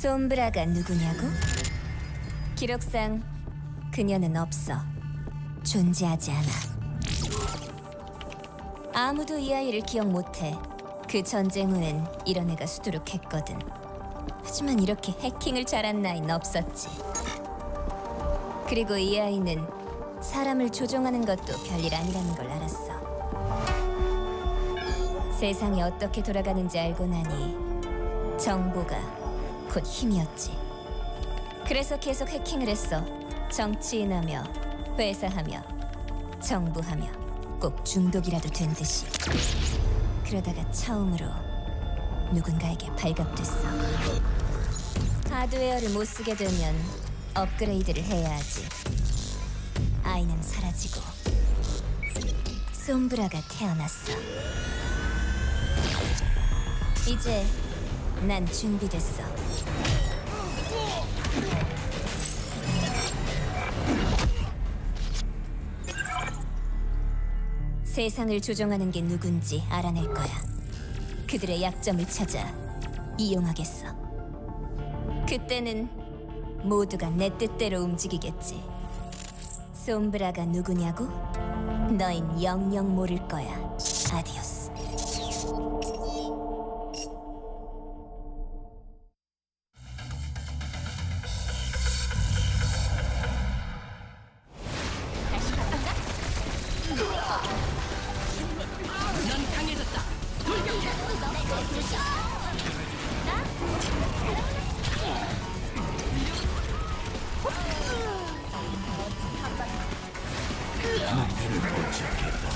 솜브라가 누구냐고? 기록상 그녀는 없어. 존재하지 않아. 아무도 이 아이를 기억 못해. 그 전쟁 후엔 이런 애가 수두룩했거든. 하지만 이렇게 해킹을 잘한 나이는 없었지. 그리고 이 아이는 사람을 조종하는 것도 별일 아니라는 걸 알았어. 세상이 어떻게 돌아가는지 알고 나니 정보가 곧 힘이었지. 그래서 계속 해킹을 했어. 정치인하며 회사하며 정부하며 꼭 중독이라도 된 듯이. 그러다가 처음으로 누군가에게 발각됐어. 하드웨어를 못 쓰게 되면 업그레이드를 해야 하지. 아이는 사라지고 솜브라가 태어났어. 이제 난 준비됐어. 세상을 조종하는 게 누군지 알아낼 거야. 그들의 약점을 찾아 이용하겠어. 그때는 모두가 내 뜻대로 움직이겠지. 솜브라가 누구냐고? 너흰 영영 모를 거야. 아디오스. 넌 강해졌다. 돌격해. 목표를 포착했다.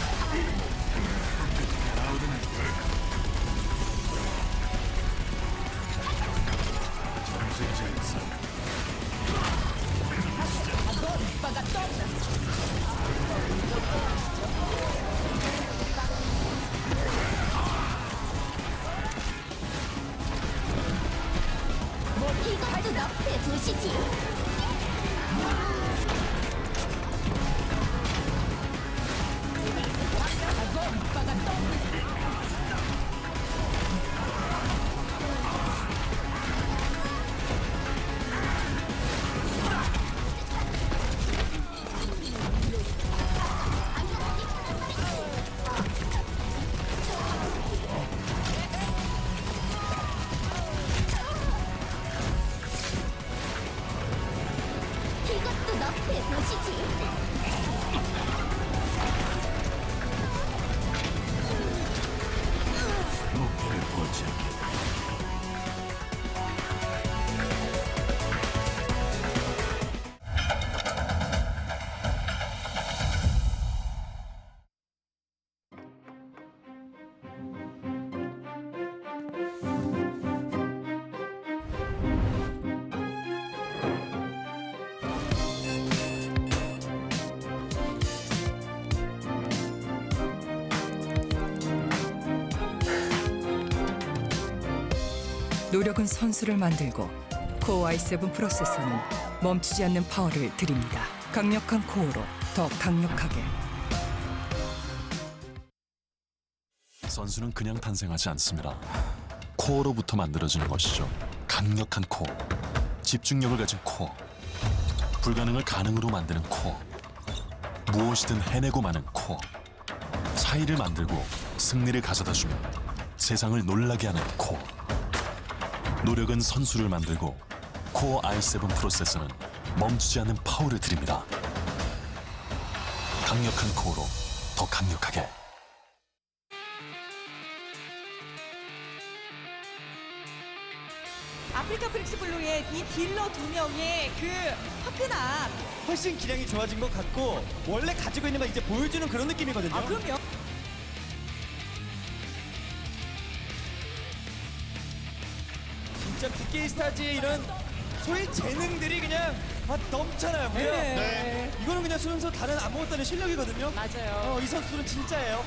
이것도 너프의 도시지. 이것도 너프의 도시지. 목표를 포착했다. 노력은 선수를 만들고 코어 i7 프로세서는 멈추지 않는 파워를 드립니다. 강력한 코어로 더 강력하게. 선수는 그냥 탄생하지 않습니다. 코어로부터 만들어지는 것이죠. 강력한 코어, 집중력을 가진 코어, 불가능을 가능으로 만드는 코어, 무엇이든 해내고 마는 코어, 차이를 만들고 승리를 가져다주며 세상을 놀라게 하는 코어. 노력은 선수를 만들고 코어 i7 프로세서는 멈추지 않는 파워를 드립니다. 강력한 코어로 더 강력하게. 아프리카 프릭스 블루의 이 딜러 두 명의 그 화끈함. 훨씬 기량이 좋아진 것 같고 원래 가지고 있는 걸 이제 보여주는 그런 느낌이거든요. 아 그럼요. 진짜 BK 스타즈의 이런 소위 재능들이 그냥 넘잖아요. 그냥. 네. 이거는 그냥 순서 다른 아무것도 아닌 실력이거든요. 맞아요. 이 선수는 진짜예요.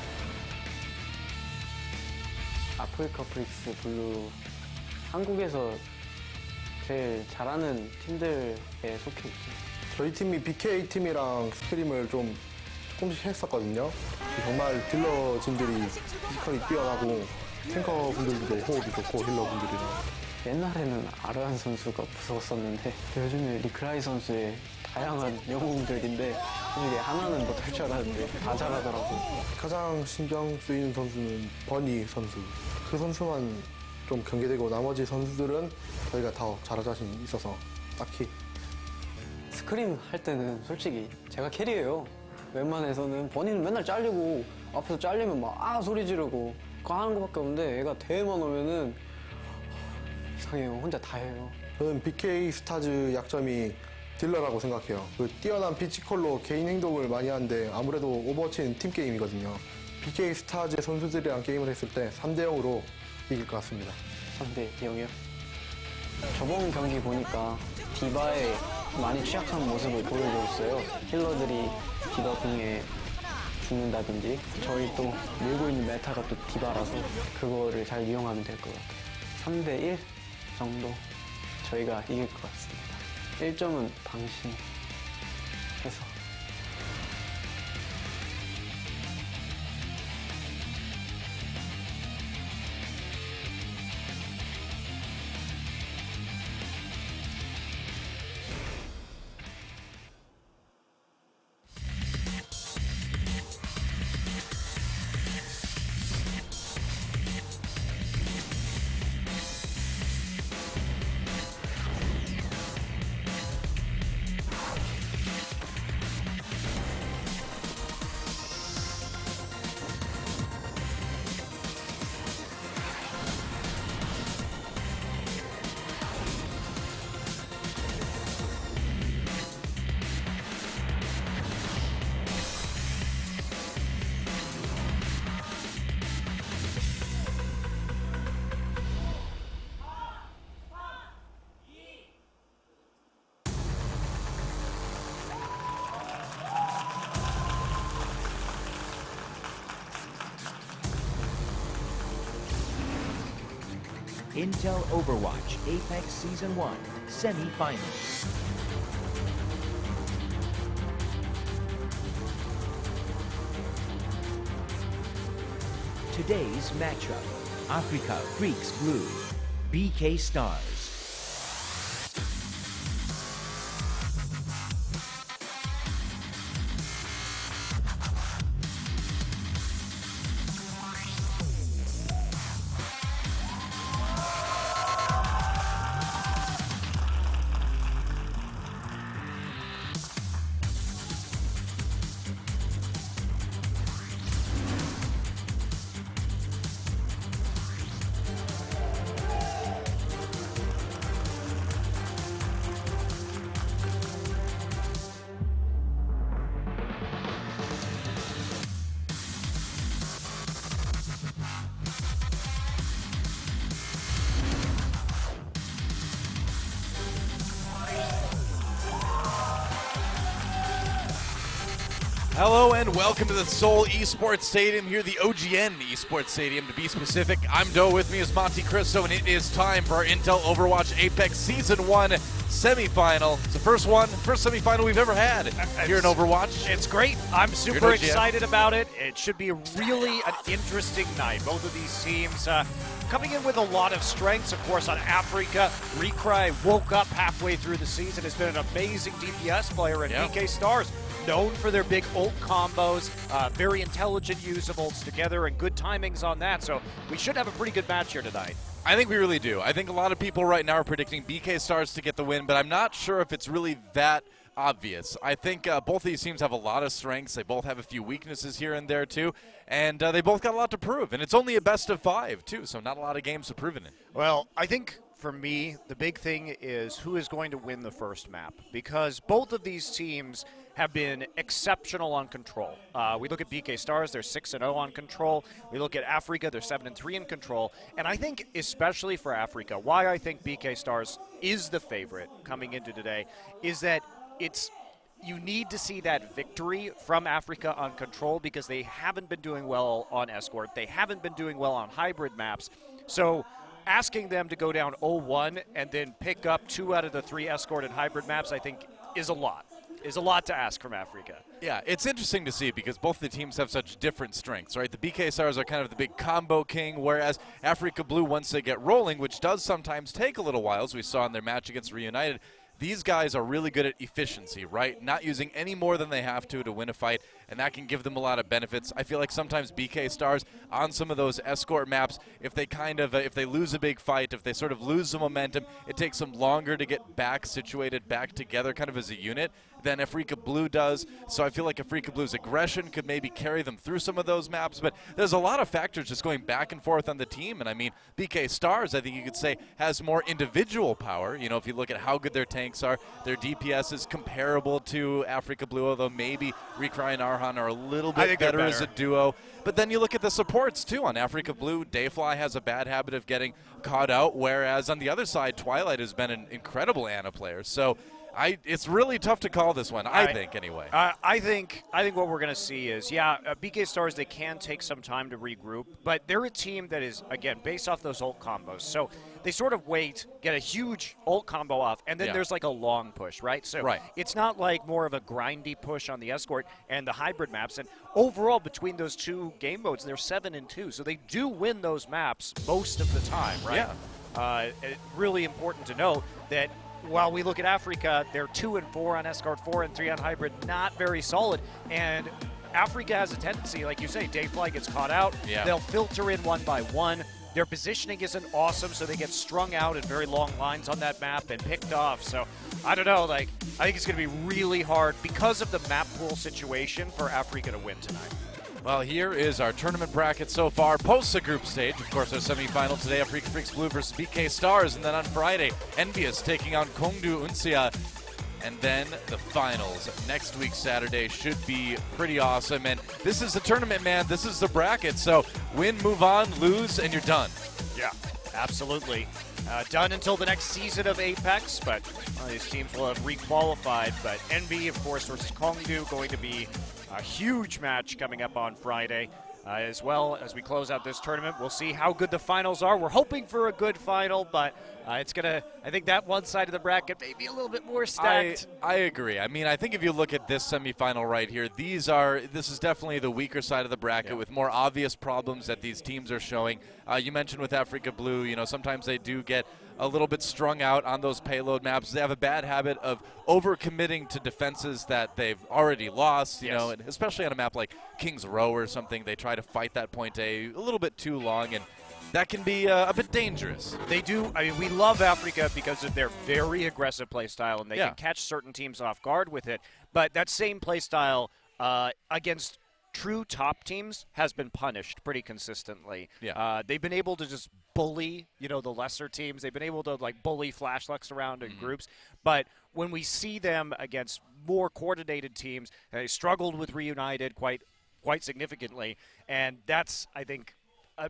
아프리카 프릭스 블루 한국에서 제일 잘하는 팀들에 속해 있죠. 저희 팀이 BK 팀이랑 스크림을 좀 조금씩 했었거든요. 정말 딜러진들이 피지컬이 뛰어나고 탱커 분들도 호흡이 좋고 힐러 분들이랑 옛날에는 아르한 선수가 무서웠었는데 요즘에 리크라이 선수의 다양한 영웅들인데 솔직히 하나는 못할 줄 알았는데 다 잘하더라고요. 가장 신경 쓰이는 선수는 버니 선수. 그 선수만 좀 경계되고 나머지 선수들은 저희가 더 잘할 자신 있어서 딱히. 스크림 할 때는 솔직히 제가 캐리해요. 웬만해서는 버니는 맨날 잘리고 앞에서 잘리면 막 아 소리 지르고 그거 하는 것밖에 없는데 애가 대회만 오면은 이상해요. 혼자 다 해요. 저는 BK 스타즈 약점이 딜러라고 생각해요. 그 뛰어난 피지컬로 개인 행동을 많이 하는데 아무래도 오버워치는 팀 게임이거든요. BK 스타즈 선수들이랑 게임을 했을 때 3대 0으로 이길 것 같습니다. 3대 0이요? 저번 경기 보니까 디바에 많이 취약한 모습을 보여줬어요. 힐러들이 디바 궁에 죽는다든지 저희 또 밀고 있는 메타가 또 디바라서 그거를 잘 이용하면 될 것 같아요. 3대 1 정도 저희가 이길 것 같습니다. 1점은 방심해서. Intel Overwatch Apex Season 1 Semi-Finals. Today's matchup, Afreeca Freecs Blue, BK Stars. Hello and welcome to the Seoul Esports Stadium, here the OGN Esports Stadium to be specific. I'm Doe, with me is Monte Cristo, and it is time for our Intel Overwatch Apex Season 1 semifinal. It's the first semifinal we've ever had here in Overwatch. It's great. I'm super excited about it. It should be really an interesting night. Both of these teams coming in with a lot of strengths. Of course, on Afreeca, Recry woke up halfway through the season, has been an amazing DPS player, and BK Stars known for their big ult combos, very intelligent use of ults together, and good timings on that. So we should have a pretty good match here tonight. I think we really do. I think a lot of people right now are predicting BK Stars to get the win, but I'm not sure if it's really that obvious. I think both of these teams have a lot of strengths. They both have a few weaknesses here and there, too. And they both got a lot to prove. And it's only a best of 5, too, so not a lot of games to prove in it. Well, I think for me, the big thing is who is going to win the first map, because both of these teams have been exceptional on control. We look at BK Stars, they're 6-0 on control. We look at Afreeca, they're 7-3 in control. And I think, especially for Afreeca, why I think BK Stars is the favorite coming into today is that you need to see that victory from Afreeca on control, because they haven't been doing well on Escort. They haven't been doing well on hybrid maps. So asking them to go down 0-1 and then pick up 2 out of the 3 Escort and hybrid maps, I think, is a lot. is a lot to ask from Afreeca. Yeah, it's interesting to see because both the teams have such different strengths, right? The BK Stars are kind of the big combo king, whereas Afreeca Blue, once they get rolling, which does sometimes take a little while, as we saw in their match against Reunited, these guys are really good at efficiency, right? Not using any more than they have to win a fight, and that can give them a lot of benefits. I feel like sometimes BK Stars on some of those escort maps, if they if they lose a big fight, if they sort of lose the momentum, it takes them longer to get back situated, back together kind of as a unit than Afreeca Blue does. So I feel like Afreeca Blue's aggression could maybe carry them through some of those maps, but there's a lot of factors just going back and forth on the team. And I mean, BK Stars, I think you could say, has more individual power. You know, if you look at how good their tanks are, their DPS is comparable to Afreeca Blue, although maybe Recry and Arhan are a little bit better as a duo. But then you look at the supports too. On Afreeca Blue, Dayfly has a bad habit of getting caught out, whereas on the other side, Twilight has been an incredible Ana player. So it's really tough to call this one, I think, anyway. I think what we're going to see is, BK Stars, they can take some time to regroup, but they're a team that is, again, based off those ult combos. So they sort of wait, get a huge ult combo off, and then there's like a long push, right? So it's not like more of a grindy push on the escort and the hybrid maps. And overall, between those two game modes, they're 7-2. So they do win those maps most of the time, right? Yeah. Really important to note that while we look at Afreeca, they're 2-4 on Escort, 4-3 on Hybrid, not very solid. And Afreeca has a tendency, like you say, Dayfly gets caught out. They'll filter in one by one. Their positioning isn't awesome, so they get strung out in very long lines on that map and picked off. So I don't know, like, I think it's going to be really hard because of the map pool situation for Afreeca to win tonight. Well, here is our tournament bracket so far, post the group stage. Of course, our semifinal today, Afreeca Freecs Blue versus BK Stars. And then on Friday, Envious taking on Kongdu Uncia. And then the finals next week, Saturday, should be pretty awesome. And this is the tournament, man. This is the bracket. So win, move on, lose, and you're done. Yeah, absolutely. Done until the next season of Apex, but these teams will have re-qualified. But Envy, of course, versus Kongdu, going to be a huge match coming up on Friday. As well as we close out this tournament, we'll see how good the finals are. We're hoping for a good final, but it's going to, I think that one side of the bracket may be a little bit more stacked. I agree. I mean, I think if you look at this semifinal right here, this is definitely the weaker side of the bracket with more obvious problems that these teams are showing. You mentioned with Afreeca Blue, you know, sometimes they do get a little bit strung out on those payload maps. They have a bad habit of overcommitting to defenses that they've already lost, you know, and especially on a map like King's Row or something. They try to fight that point A little bit too long, and that can be a bit dangerous. They do. I mean, we love Afreeca because of their very aggressive play style, and they can catch certain teams off guard with it. But that same play style against true top teams has been punished pretty consistently. They've been able to just bully, you know, the lesser teams. They've been able to like bully Flash Lux around in groups. But when we see them against more coordinated teams, they struggled with Reunited quite significantly, and that's, I think,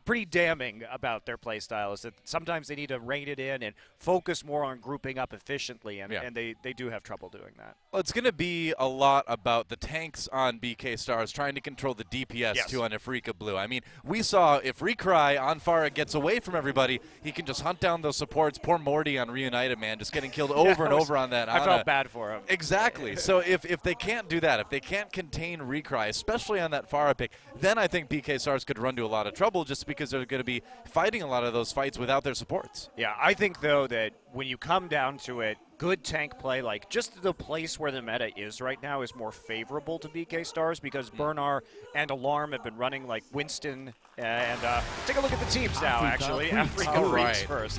pretty damning about their play style is that sometimes they need to rein it in and focus more on grouping up efficiently, and they do have trouble doing that. Well, it's going to be a lot about the tanks on BK Stars trying to control the DPS too on Afreeca Blue. I mean, we saw if Recry on Farah gets away from everybody, he can just hunt down those supports. Poor Morty on Reunited, man, just getting killed over and over on that. I felt bad for him. Exactly. So if they can't do that, if they can't contain Recry, especially on that Farah pick, then I think BK Stars could run into a lot of trouble just because they're going to be fighting a lot of those fights without their supports. Yeah, I think, though, that when you come down to it, good tank play, like just the place where the meta is right now is more favorable to BK Stars because Bernard and Alarm have been running like Winston. And take a look at the teams now, actually. Afreeca Freecs first.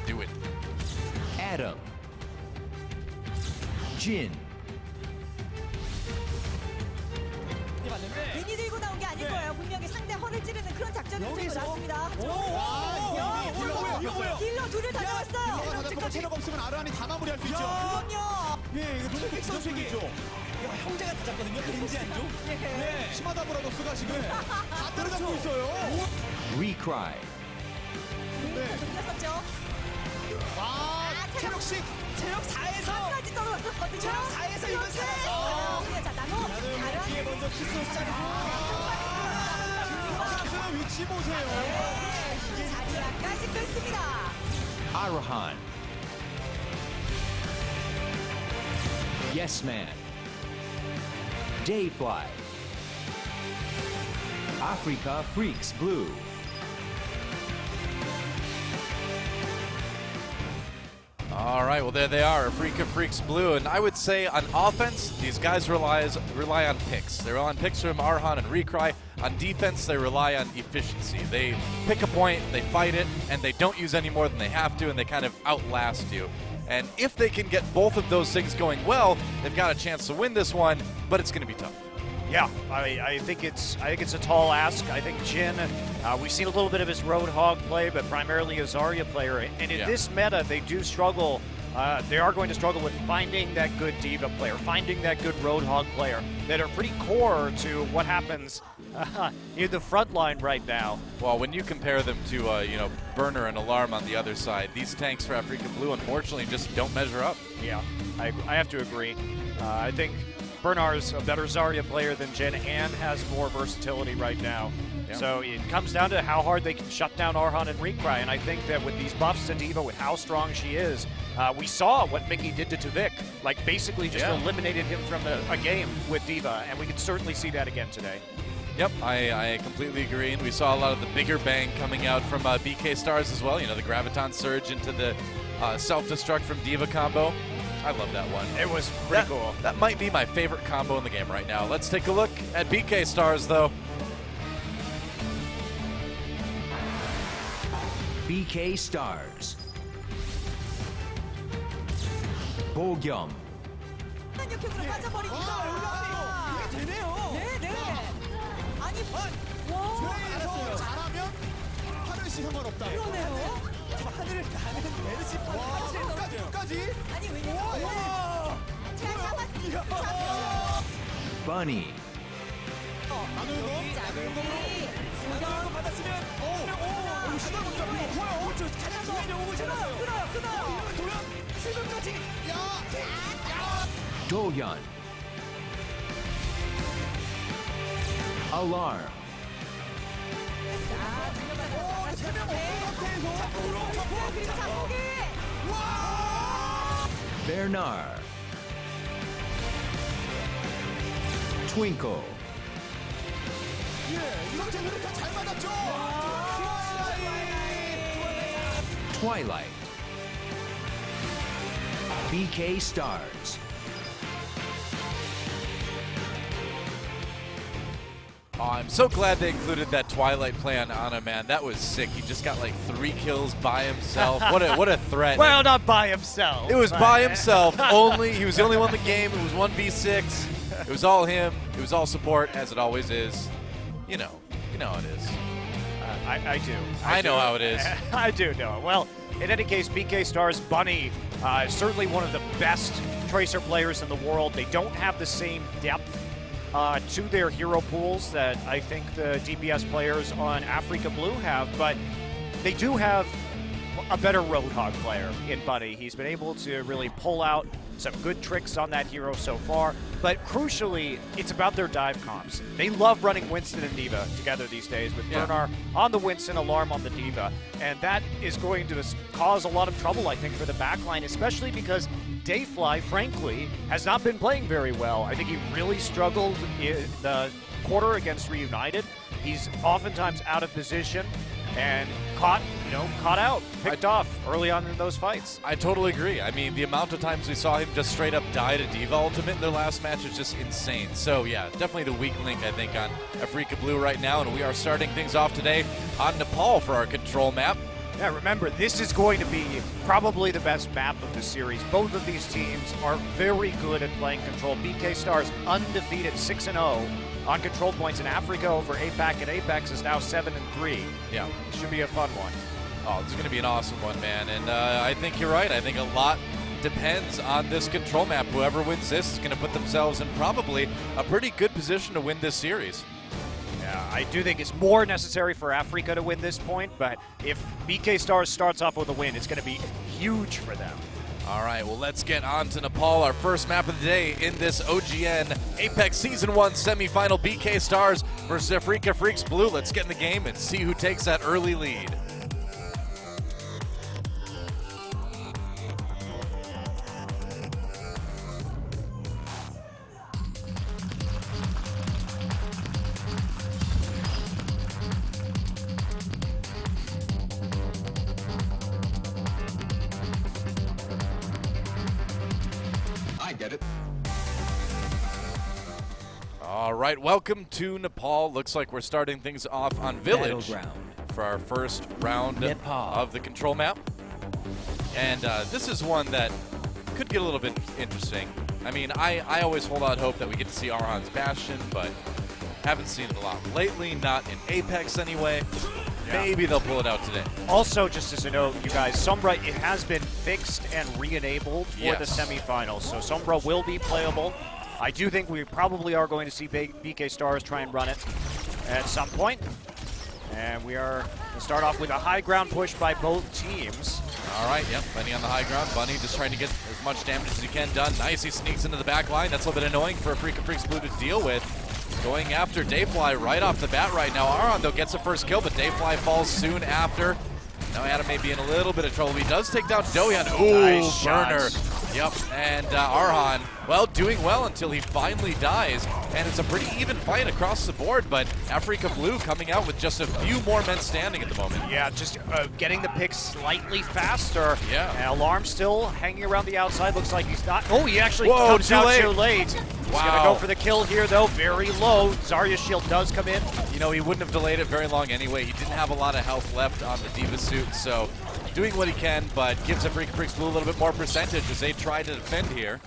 Do it. Adam. Jin. 괜히 들고 나온 게 아닐 거예요. 분명히 상대 허를 찌르는 그런 작전을 들고 나왔습니다. 딜러 둘을 다녀왔어요. 체력 없으면 아르한이 다 마무리할 수 있죠. 그럼요. 예, 이거 동백 선수에게 형제가 다 잡거든요. 겐지 안쪽. 네, 시마다 브라더스가 지금 다 때려잡고 있어요. Recry. 돌렸었죠. 체력 4에서 4까지 떨어졌거든요. 체력 4에서 이건 살아서. 자, 나노. 뒤에 먼저 키스 자르고. 선수는 위치 보세요. 자리야까지 뺐습니다. Arhan. Yes Man, Dayfly, Afreeca Freecs Blue. All right, well, there they are, Afreeca Freecs Blue. And I would say on offense, these guys rely on picks. They rely on picks from Arhan and Recry. On defense, they rely on efficiency. They pick a point, they fight it, and they don't use any more than they have to, and they kind of outlast you. And if they can get both of those things going well, they've got a chance to win this one, but it's going to be tough. Yeah, I think it's a tall ask. I think Jin, we've seen a little bit of his Roadhog play, but primarily a Zarya player. And in this meta, they do struggle. They are going to struggle with finding that good D.Va player, finding that good Roadhog player that are pretty core to what happens in the front line right now. Well, when you compare them to, Burner and Alarm on the other side, these tanks for Afreeca Blue, unfortunately, just don't measure up. Yeah, I have to agree. I think Bernar's a better Zarya player than Jin and has more versatility right now. Yeah. So it comes down to how hard they can shut down Arhan and Recry, and I think that with these buffs to D.Va, with how strong she is, we saw what Mickey did to Tavik, like basically just eliminated him from a game with D.Va, and we can certainly see that again today. Yep, I completely agree, and we saw a lot of the bigger bang coming out from BK Stars as well. You know, the Graviton Surge into the self-destruct from D.Va combo. I love that one. It was pretty cool. That might be my favorite combo in the game right now. Let's take a look at BK Stars, though. BK Stars. 보겸. 역행으로 빠져버립니다. 이게 되네요. 네네. 아니, 와. 잘하면 하늘씨 상관없다. 그러네요. 지금 하늘을 가는 메르시 끝까지. 아니, 왜냐면. 와. 잘 잡았어. Bunny. 나노용으로 받았으면 하늘 먼저 보여. 가장 중요한 영웅을 찾았어요. 끊어요. 도연 실명까지. 도연. Alarm. Bernard. Twinkle. 이렇게 흐름 다잘 맞았죠. Twilight. BK Stars. Oh, I'm so glad they included that Twilight play on Ana, man. That was sick. He just got like 3 kills by himself. What a threat. Well, not by himself. It was by himself only. He was the only one in the game. It was 1v6. It was all him. It was all support, as it always is. You know how it is. I do. I know how it is. I do know. Well, in any case, BK Stars Bunny is certainly one of the best Tracer players in the world. They don't have the same depth to their hero pools that I think the DPS players on Afreeca Blue have, but they do have a better Roadhog player in Bunny. He's been able to really pull out some good tricks on that hero so far, but crucially, it's about their dive comps. They love running Winston and D.Va together these days, with Bernard on the Winston, Alarm on the D.Va, and that is going to cause a lot of trouble, I think, for the backline, especially because Dayfly, frankly, has not been playing very well. I think he really struggled in the quarter against Reunited. He's oftentimes out of position and caught out, picked off early on in those fights. I totally agree. I mean, the amount of times we saw him just straight up die to D.Va Ultimate in their last match is just insane. So yeah, definitely the weak link, I think, on Afreeca Blue right now, and we are starting things off today on Nepal for our control map. Yeah, remember, this is going to be probably the best map of the series. Both of these teams are very good at playing control. BK Stars undefeated 6-0 on control points in Afreeca over APAC, and Apex is now 7-3. Yeah. It should be a fun one. Oh, this is going to be an awesome one, man. And I think you're right. I think a lot depends on this control map. Whoever wins this is going to put themselves in probably a pretty good position to win this series. Yeah, I do think it's more necessary for Afreeca to win this point, but if BK Stars starts off with a win, it's going to be huge for them. All right, well, let's get on to Nepal, our first map of the day in this OGN Apex Season 1 semifinal. BK Stars versus Afreeca Freecs Blue. Let's get in the game and see who takes that early lead. I get it. All right, welcome to Nepal. Looks like we're starting things off on Village for our first round of the control map. And this is one that could get a little bit interesting. I mean, I always hold out hope that we get to see Arhan's Bastion, but haven't seen it a lot lately, not in Apex anyway. Maybe they'll pull it out today. Also, just as a note, you guys, Sombra, it has been fixed and re-enabled for the semifinals, so Sombra will be playable. I do think we probably are going to see BK Stars try and run it at some point. And we are going to start off with a high ground push by both teams. All right, yep, Bunny on the high ground. Bunny just trying to get as much damage as he can done. Nice, he sneaks into the back line. That's a little bit annoying for Freecs Blue to deal with. Going after Dayfly right off the bat right now. Arhan, though, gets the first kill, but Dayfly falls soon after. Now Adam may be in a little bit of trouble. He does take down Dohyun. Ooh, nice burner. shot. Yep, and Arhan, well, doing well until he finally dies. And it's a pretty even fight across the board, but Afreeca Blue coming out with just a few more men standing at the moment. Yeah, just getting the pick slightly faster. Yeah. And Alarm still hanging around the outside. Looks like he's not. Oh, he actually Whoa, comes too out late. too late. He's going to go for the kill here, though. Very low. Zarya's shield does come in. You know, he wouldn't have delayed it very long anyway. He didn't have a lot of health left on the D.Va suit, so doing what he can, but gives Freecs Blue a little bit more percentage as they try to defend here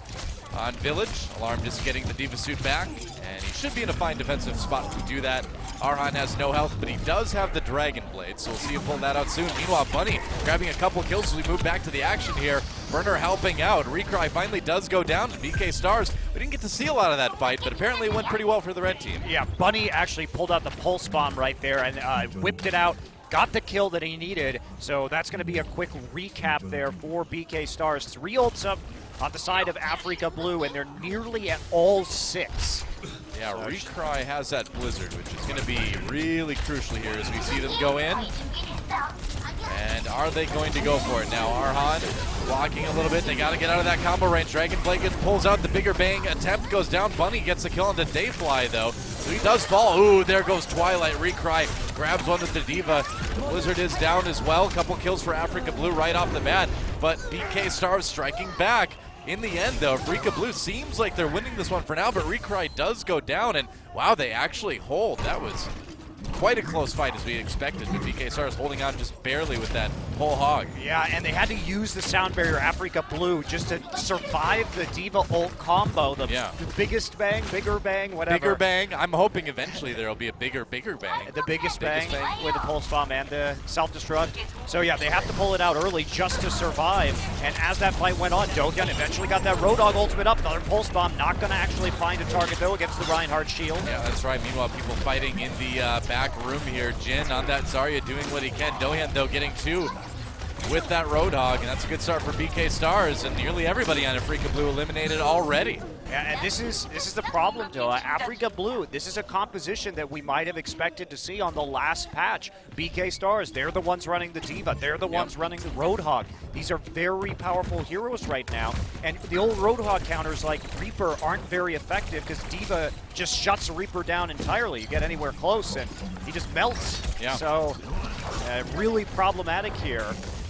on Village. Alarm just getting the D.Va suit back, and he should be in a fine defensive spot to do that. Arhan has no health, but he does have the Dragon Blade, so we'll see him pull that out soon. Meanwhile, Bunny grabbing a couple kills as we move back to the action here. Burner helping out. Recry finally does go down to BK Stars. We didn't get to see a lot of that fight, but apparently it went pretty well for the red team. Yeah, Bunny actually pulled out the pulse bomb right there and whipped it out. Got the kill that he needed, so that's going to be a quick recap there for BK Stars. 3 ults up on the side of Afreeca Blue, and they're nearly at all 6. Yeah, Recry has that Blizzard, which is going to be really crucial here as we see them go in. And are they going to go for it now? Arhan blocking a little bit. They got to get out of that combo range. Dragon Blade gets pulls out. The bigger bang attempt goes down. Bunny gets the kill onto Dayfly, though. So he does fall. Ooh, there goes Twilight. Recry grabs one with the D.Va. Blizzard is down as well. Couple kills for Afreeca Blue right off the bat. But BK Stars striking back. In the end, though, Afreeca Blue seems like they're winning this one for now, but Recry does go down, and wow, they actually hold. That was quite a close fight as we expected, but BK Stars holding on just barely with that whole hog. Yeah, and they had to use the sound barrier Afreeca Blue just to survive the D.Va ult combo. The biggest bang, bigger bang, whatever. Bigger bang. I'm hoping eventually there will be a bigger bang. The biggest bang with the pulse bomb and the self-destruct. So yeah, they have to pull it out early just to survive. And as that fight went on, Dohyun eventually got that Road Dogg ultimate up. Another pulse bomb, not going to actually find a target though against the Reinhardt shield. Yeah, that's right. Meanwhile, people fighting in the back room here. Jin on that Zarya doing what he can. Dohyun, though, getting 2 with that Roadhog, and that's a good start for BK Stars, and nearly everybody on Afreeca Blue eliminated already. Yeah, and this is the problem, though. Afreeca Blue, this is a composition that we might have expected to see on the last patch. BK Stars, they're the ones running the D.Va. They're the ones running the Roadhog. These are very powerful heroes right now, and the old Roadhog counters like Reaper aren't very effective because D.Va just shuts Reaper down entirely. You get anywhere close, and he just melts. Yeah. So, really problematic here.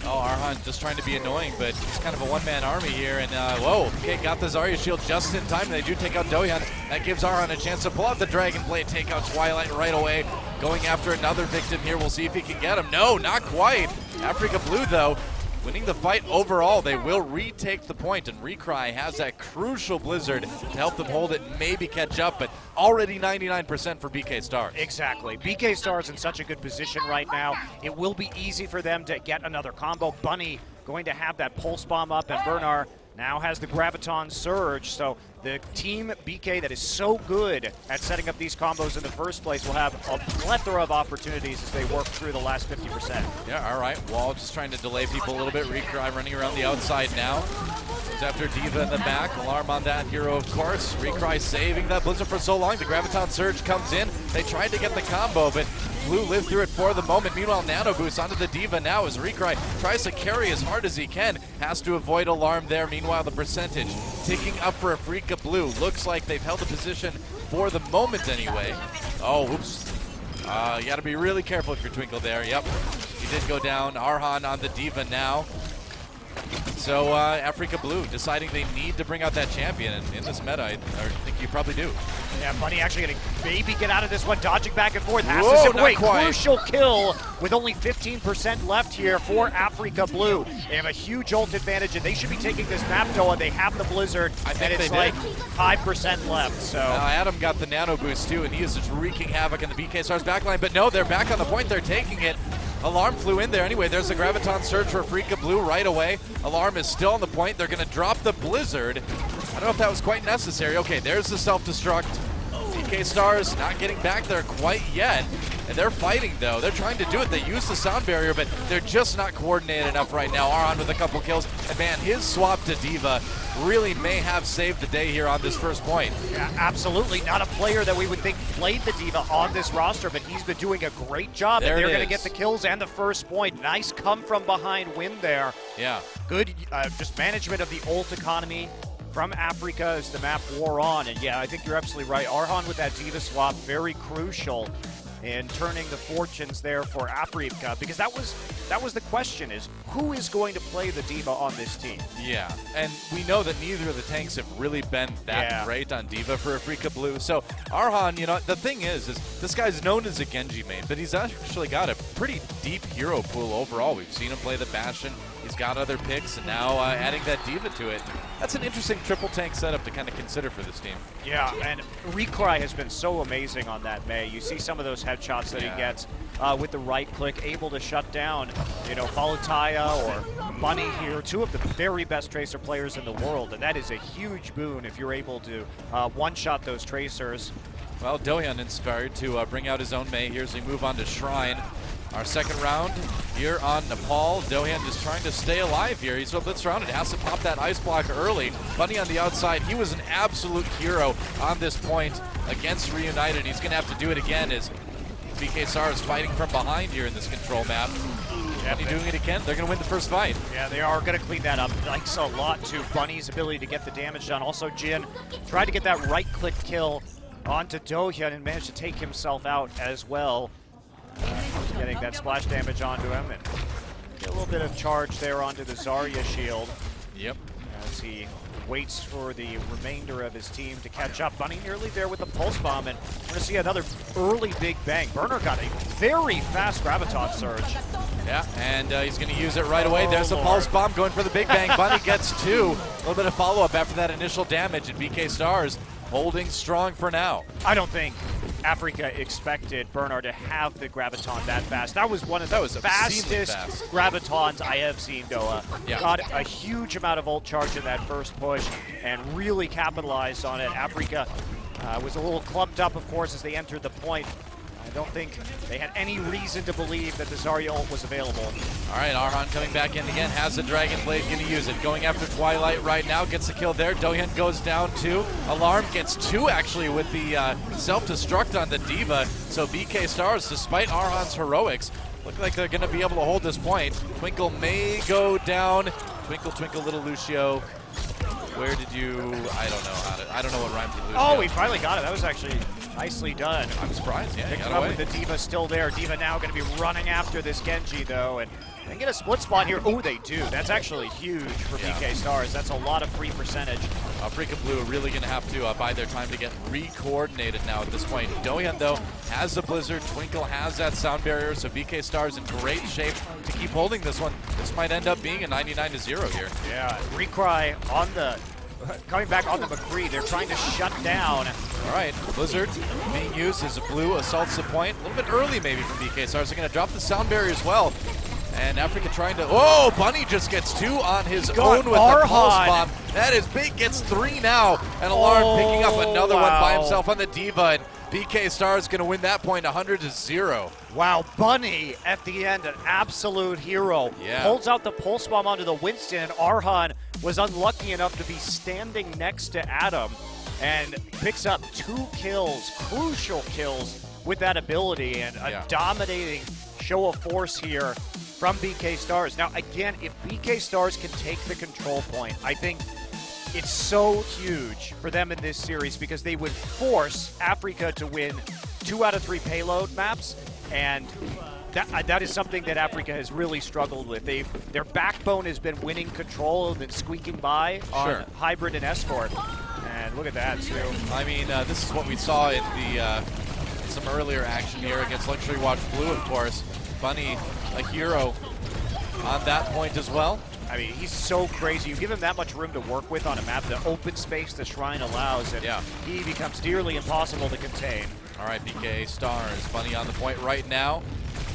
Oh, Arhan just trying to be annoying, but he's kind of a one-man army here. And, whoa, okay, got the Zarya shield just in time. They do take out Dohyun. That gives Arhan a chance to pull out the Dragon Blade, take out Twilight right away. Going after another victim here. We'll see if he can get him. No, not quite. Afreeca Blue, though, winning the fight overall. They will retake the point, and Recry has that crucial Blizzard to help them hold it and maybe catch up, but already 99% for BK Stars. Exactly. BK Stars in such a good position right now. It will be easy for them to get another combo. Bunny going to have that pulse bomb up, and Bernard now has the Graviton Surge. So the team BK that is so good at setting up these combos in the first place will have a plethora of opportunities as they work through the last 50%. Yeah, all right. Wall just trying to delay people a little bit. Recry running around the outside now. Goes after D.Va in the back. Alarm on that hero, of course. Recry saving that Blizzard for so long. The Graviton Surge comes in. They tried to get the combo, but Blue lived through it for the moment. Meanwhile, Nano Boost onto the D.Va now as Recry tries to carry as hard as he can. Has to avoid Alarm there. Meanwhile, the percentage ticking up for Afreeca Blue. Looks like they've held the position for the moment anyway. Oh, oops. You got to be really careful if you're Twinkle there. Yep, he did go down. Arhan on the D.Va now. So Afreeca Blue deciding they need to bring out that champion, and in this meta, I think you probably do. Yeah, Bunny actually going to maybe get out of this one, dodging back and forth. Has Whoa, to sit, not wait, quite. crucial kill with only 15% left here for Afreeca Blue. They have a huge ult advantage, and they should be taking this map, Noah. They have the Blizzard, and it's like 5% left. So Adam got the nano boost too, and he is just wreaking havoc in the BK Stars backline. But no, they're back on the point. They're taking it. Alarm flew in there anyway. There's the Graviton surge for Afreeca Blue right away. Alarm is still on the point. They're going to drop the Blizzard. I don't know if that was quite necessary. Okay, there's the self-destruct. BK Stars not getting back there quite yet. And they're fighting, though. They're trying to do it. They use the sound barrier, but they're just not coordinated enough right now. Aron with a couple kills. And man, his swap to D.Va really may have saved the day here on this first point. yeah, absolutely not a player that we would think played the D.Va on this roster, but he's been doing a great job. There and they're it going to is. get the kills and the first point. Nice come from behind win there. Yeah. Good just management of the ult economy from Afreeca as the map wore on. And yeah, I think you're absolutely right. Arhan with that D.Va swap, very crucial in turning the fortunes there for Afreeca, because that was the question, is who is going to play the D.Va on this team? Yeah, and we know that neither of the tanks have really been that great on D.Va for Afreeca Blue. So Arhan, you know, the thing is this guy's known as a Genji main, but he's actually got a pretty deep hero pool overall. We've seen him play the Bastion. He's got other picks, and now adding that D.Va to it. That's an interesting triple tank setup to kind of consider for this team. Yeah, and Recry has been so amazing on that Mei. You see some of those headshots that he gets with the right click, able to shut down, you know, Falataya or Money here, two of the very best Tracer players in the world, and that is a huge boon if you're able to one-shot those Tracers. Well, Dohyun inspired to bring out his own Mei here as we move on to Shrine. Our second round here on Nepal. Dohyun just trying to stay alive here. He's blitz surrounded, has to pop that ice block early. Bunny on the outside, he was an absolute hero on this point against Reunited. He's going to have to do it again as BK Star is fighting from behind here in this control map. Bunny doing it again. They're going to win the first fight. Yeah, they are going to clean that up. Thanks a lot to Bunny's ability to get the damage done. Also, Jin tried to get that right-click kill onto Dohyun and managed to take himself out as well. Getting that splash damage onto him and get a little bit of charge there onto the Zarya shield. Yep. As he waits for the remainder of his team to catch up. Bunny nearly there with the pulse bomb, and we're going to see another early big bang. Burner got a very fast Graviton surge. Yeah, and he's going to use it right away. There's the pulse bomb going for the big bang. Bunny gets two. A little bit of follow-up after that initial damage, and BK Stars holding strong for now. I don't think Afreeca expected Bernard to have the Graviton that fast. That was one of the fastest Gravitons I have seen, Noah. Yeah. Got a huge amount of ult charge in that first push and really capitalized on it. Afreeca was a little clumped up, of course, as they entered the point. I don't think they had any reason to believe that the Zarya ult was available. All right, Arhan coming back in again, has the Dragon Blade, going to use it. Going after Twilight right now, gets the kill there. Dohyun goes down two. Alarm gets two, actually, with the self-destruct on the D.Va. So BK Stars, despite Arhan's heroics, look like they're going to be able to hold this point. Twinkle may go down. Twinkle, twinkle, little Lucio. Where did you... I don't know what rhymes with Lucio. Oh, he finally got it. That was actually nicely done. I'm surprised, yeah. Picked him up with the D.Va still there. D.Va now going to be running after this Genji, though, and they get a split spot here. Oh, they do. That's actually huge for BK Stars. That's a lot of free percentage. Afreeca Blue really going to have to buy their time to get re-coordinated now at this point. Dohyun, though, has the Blizzard. Twinkle has that sound barrier, so BK Stars in great shape to keep holding this one. This might end up being a 99-0 here. Yeah, Recry on the... coming back on the McCree. They're trying to shut down. All right, Blizzard being used as a Blue assaults the point. A little bit early maybe from BK Stars. They're going to drop the sound barrier as well. And Afreeca trying to... Oh, Bunny just gets two on his own with the pulse bomb. That is big, gets three now. And Alarm picking up another one by himself on the D.Va. And BK Stars going to win that point 100-0. Wow, Bunny at the end, an absolute hero. Yeah. Pulls out the pulse bomb onto the Winston, and Arhan was unlucky enough to be standing next to Adam and picks up 2 kills, crucial kills with that ability, and a dominating show of force here from BK Stars. Now, again, if BK Stars can take the control point, I think it's so huge for them in this series because they would force Afreeca to win 2 out of 3 payload maps and that is something that Afreeca has really struggled with. Their backbone has been winning control and then squeaking by on Hybrid and Escort. And look at that, too. I mean, this is what we saw in the some earlier action here against Luxury Watch Blue, of course. Bunny, a hero on that point as well. I mean, he's so crazy. You give him that much room to work with on a map, the open space the Shrine allows, and he becomes nearly impossible to contain. All right, BK Stars, Bunny on the point right now.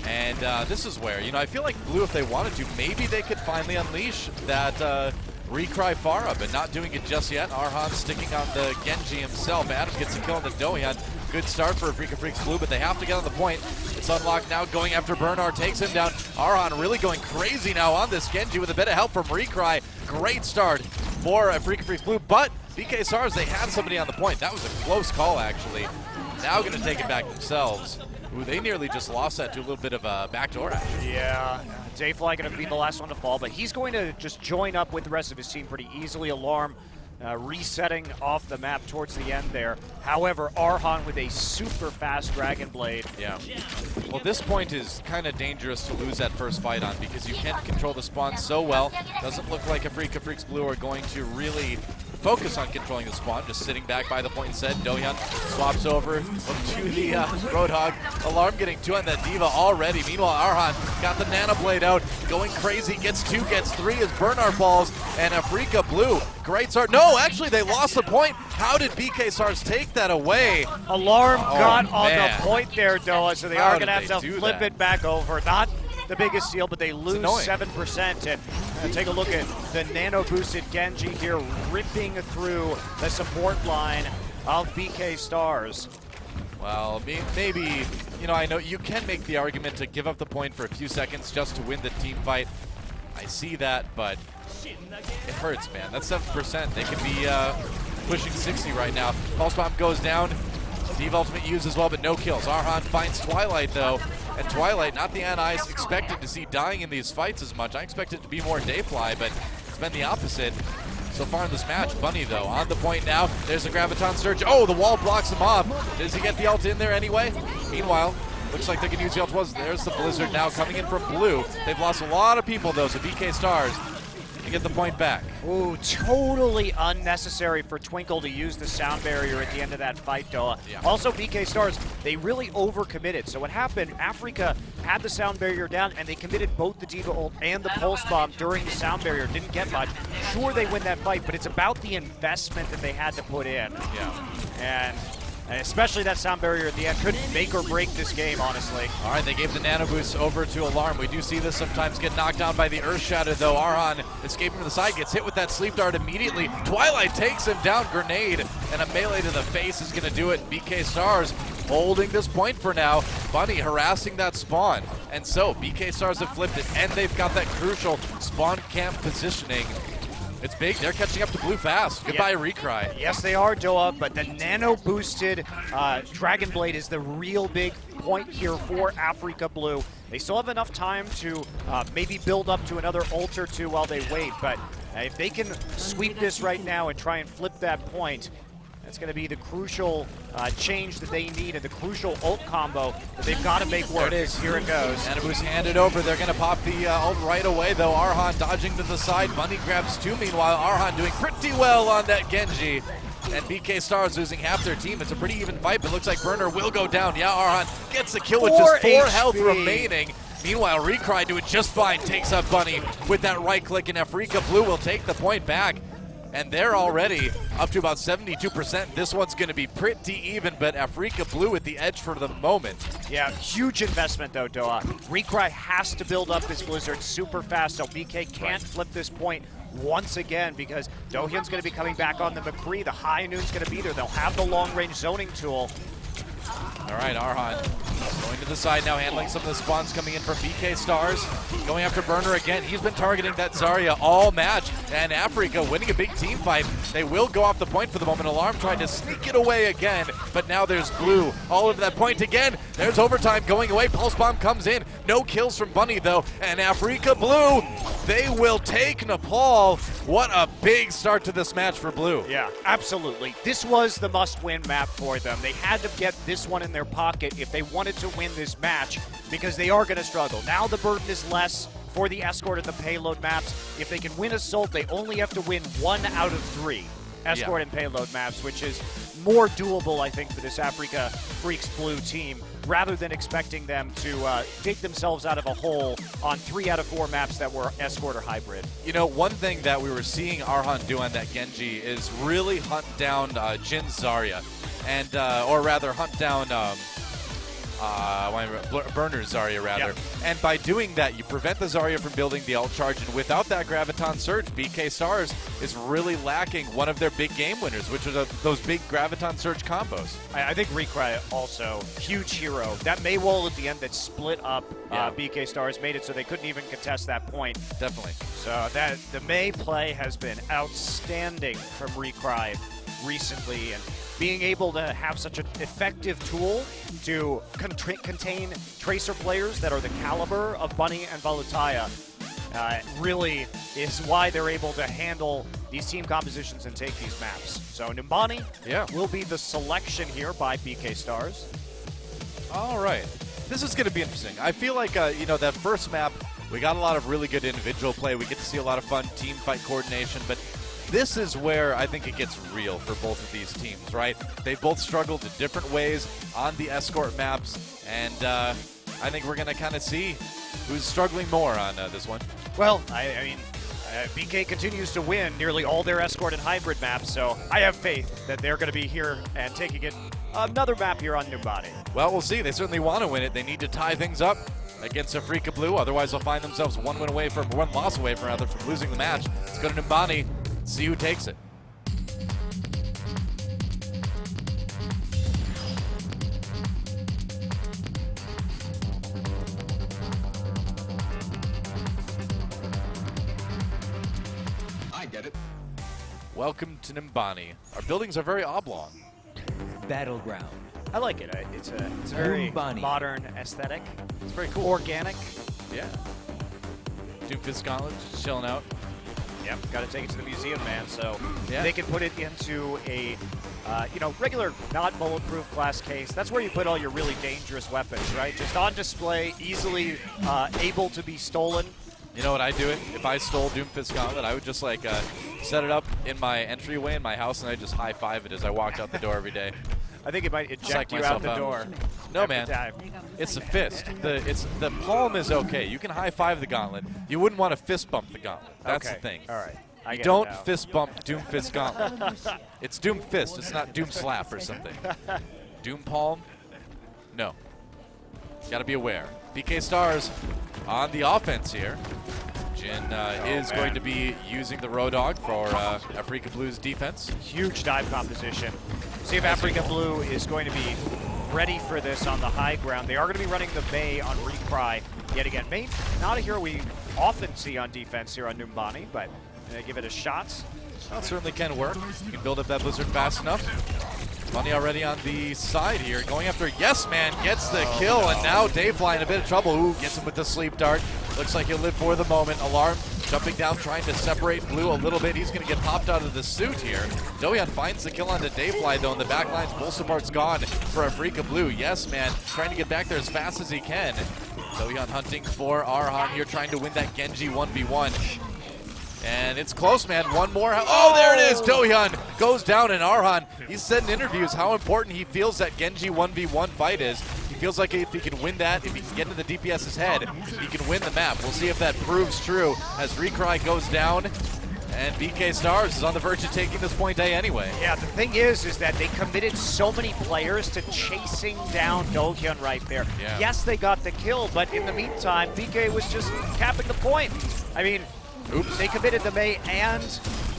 And this is where, you know, I feel like Blue, if they wanted to, maybe they could finally unleash that Recry Pharah, but not doing it just yet. Arhan sticking on the Genji himself. Adam gets a kill on the Dohyun. Good start for Afreeca Freecs Blue, but they have to get on the point. It's unlocked now, going after Bernard, takes him down. Arhan really going crazy now on this Genji with a bit of help from Recry. Great start for Afreeca Freecs Blue, but BK Stars, they had somebody on the point. That was a close call, actually. Now going to take it back themselves. Ooh, they nearly just lost that to a little bit of a backdoor action. Yeah, Dayfly going to be the last one to fall, but he's going to just join up with the rest of his team pretty easily. Alarm resetting off the map towards the end there. However, Arhan with a super fast Dragon Blade. Yeah. Well, this point is kind of dangerous to lose that first fight on because you can't control the spawn so well. Doesn't look like Afreeca Freecs Blue are going to really focus on controlling the spawn, just sitting back by the point instead. Dohyun swaps over to the Roadhog. Alarm getting 2 on that Diva already. Meanwhile, Arhan got the Nano Blade out, going crazy, gets 2, gets 3 as Bernard falls, and Afreeca Blue, great start. No, actually, they lost the point. How did BK Stars take that away? Alarm got on the point there, Doa, so they are going to have to flip it back over. Not the biggest steal, but they lose 7%. And take a look at the nano-boosted Genji here ripping through the support line of BK Stars. Well, maybe, you know, I know you can make the argument to give up the point for a few seconds just to win the team fight. I see that, but it hurts, man. That's 7%. They could be pushing 60 right now. Pulse Bomb goes down. Steve Ultimate used as well, but no kills. Arhan finds Twilight, though. And Twilight, not the Anna I expected to see dying in these fights as much. I expected it to be more Dayfly, but it's been the opposite so far in this match. Bunny, though, on the point now. There's a Graviton Surge. Oh, the wall blocks him off. Does he get the ult in there anyway? Meanwhile, looks like they can use the ult. There's the Blizzard now coming in from Blue. They've lost a lot of people, though, so BK Stars to get the point back. Ooh, totally unnecessary for Twinkle to use the sound barrier at the end of that fight, Doa. Yeah. Also, BK Stars, they really overcommitted. So what happened, Afreeca had the sound barrier down, and they committed both the Diva ult and the Pulse Bomb during the sound barrier. Didn't get much. Sure, they win that fight, but it's about the investment that they had to put in. Yeah. And especially that sound barrier at the end could make or break this game, honestly. All right, they gave the Nano Boost over to Alarm. We do see this sometimes get knocked down by the Earth Shadow, though. Arhan escaping from the side, gets hit with that Sleep Dart immediately. Twilight takes him down. Grenade and a melee to the face is going to do it. BK Stars holding this point for now. Bunny harassing that spawn. And so BK Stars have flipped it, and they've got that crucial spawn camp positioning. It's big. They're catching up to Blue fast. Goodbye, Recry. Yes, they are, Doa, but the nano-boosted Dragon Blade is the real big point here for Afreeca Blue. They still have enough time to maybe build up to another ult or two while they wait, but if they can sweep this right now and try and flip that point, that's going to be the crucial change that they need and the crucial ult combo that they've got to make work. There it is. Here it goes. Nanabu's handed over. They're going to pop the ult right away, though. Arhan dodging to the side. Bunny grabs 2. Meanwhile, Arhan doing pretty well on that Genji. And BK Stars losing half their team. It's a pretty even fight, but looks like Burner will go down. Yeah, Arhan gets the kill with just 4 health remaining. Meanwhile, Recry doing just fine. Takes up Bunny with that right click, and Afreeca Blue will take the point back. And they're already up to about 72%. This one's going to be pretty even, but Afreeca Blue with the edge for the moment. Yeah, huge investment though, Doa. Recry has to build up this Blizzard super fast, so BK can't flip this point once again because Dohyun's going to be coming back on the McCree. The High Noon's going to be there. They'll have the long-range zoning tool. All right, Arhan going to the side now, handling some of the spawns coming in from BK Stars. Going after Burner again. He's been targeting that Zarya all match. And Afreeca winning a big team fight. They will go off the point for the moment. Alarm trying to sneak it away again. But now there's Blue all over that point again. There's overtime going away. Pulse Bomb comes in. No kills from Bunny, though. And Afreeca Blue, they will take Nepal. What a big start to this match for Blue. Yeah, absolutely. This was the must-win map for them. They had to get this one in their pocket if they wanted to win this match, because they are going to struggle. Now the burden is less for the escort and the payload maps. If they can win Assault, they only have to win 1 out of 3 escort and payload maps, which is more doable, I think, for this Afreeca Freecs Blue team, rather than expecting them to dig themselves out of a hole on 3 out of 4 maps that were escort or hybrid. You know, one thing that we were seeing Arhan do on that Genji is really hunt down Jin Zarya, and or rather hunt down Burner Zarya, rather. Yep. And by doing that, you prevent the Zarya from building the ult charge, and without that Graviton Surge, BK Stars is really lacking one of their big game winners, which are those big Graviton Surge combos. I think Recry also, huge hero. That Mei wall at the end that split up BK Stars made it so they couldn't even contest that point. Definitely. So that the Mei play has been outstanding from Recry recently, and being able to have such an effective tool to contain Tracer players that are the caliber of Bunny and Valutaya really is why they're able to handle these team compositions and take these maps. So Nimbani will be the selection here by BK Stars. All right. This is going to be interesting. I feel like, you know, that first map, we got a lot of really good individual play. We get to see a lot of fun team fight coordination, but this is where I think it gets real for both of these teams, right? They both struggled in different ways on the escort maps, and I think we're going to kind of see who's struggling more on this one. Well, I mean, BK continues to win nearly all their escort and hybrid maps, so I have faith that they're going to be here and taking it another map here on Nimbani. Well, we'll see. They certainly want to win it. They need to tie things up against Afreeca Blue, otherwise they'll find themselves one loss away from losing the match. Let's go to Nimbani. See who takes it. I get it. Welcome to Nimbani. Our buildings are very oblong. Battleground. I like it. It's a very modern aesthetic. It's very cool. Organic. Yeah. Doomfist Gauntlet just chilling out. Yep, got to take it to the museum, man. So they can put it into a, regular, not bulletproof glass case. That's where you put all your really dangerous weapons, right? Just on display, easily able to be stolen. You know what I do it? If I stole Doomfist Gauntlet, I would just like set it up in my entryway in my house, and I just high-five it as I walked out the door every day. I think it might eject Psych you out the myself door. No, man. It's a fist. The palm is okay. You can high-five the gauntlet. You wouldn't want to fist bump the gauntlet. That's the thing. All right. You don't fist bump Doomfist Gauntlet. It's Doom Fist. It's not Doom Slap or something. Doom Palm? No. Got to be aware. BK Stars on the offense here. Jin is going to be using the Road Dog for Afreeca Blue's defense. Huge dive composition. See if Afreeca Blue is going to be ready for this on the high ground. They are going to be running the Mei on Recry yet again. Mei, not a hero we often see on defense here on Nimbani, but give it a shot. Well, it certainly can work. You can build up that Blizzard fast enough. Bunny already on the side here, going after Yes Man, gets the kill, and now Dayfly in a bit of trouble. Ooh, gets him with the sleep dart. Looks like he'll live for the moment. Alarm jumping down, trying to separate Blue a little bit. He's going to get popped out of the suit here. Dohyun finds the kill onto Dayfly, though, in the back lines. Bull support's gone for Afreeca Blue. Yes Man trying to get back there as fast as he can. Dohyun hunting for Arhan here, trying to win that Genji 1v1. And it's close, man. One more. Oh, there it is. Dohyun goes down, and Arhan, he's said in interviews how important he feels that Genji 1v1 fight is. He feels like if he can win that, if he can get into the DPS's head, he can win the map. We'll see if that proves true as Recry goes down, and BK Stars is on the verge of taking this point A anyway. Yeah, the thing is that they committed so many players to chasing down Dohyun right there. Yeah. Yes, they got the kill, but in the meantime, BK was just capping the point. I mean, they committed the Mei and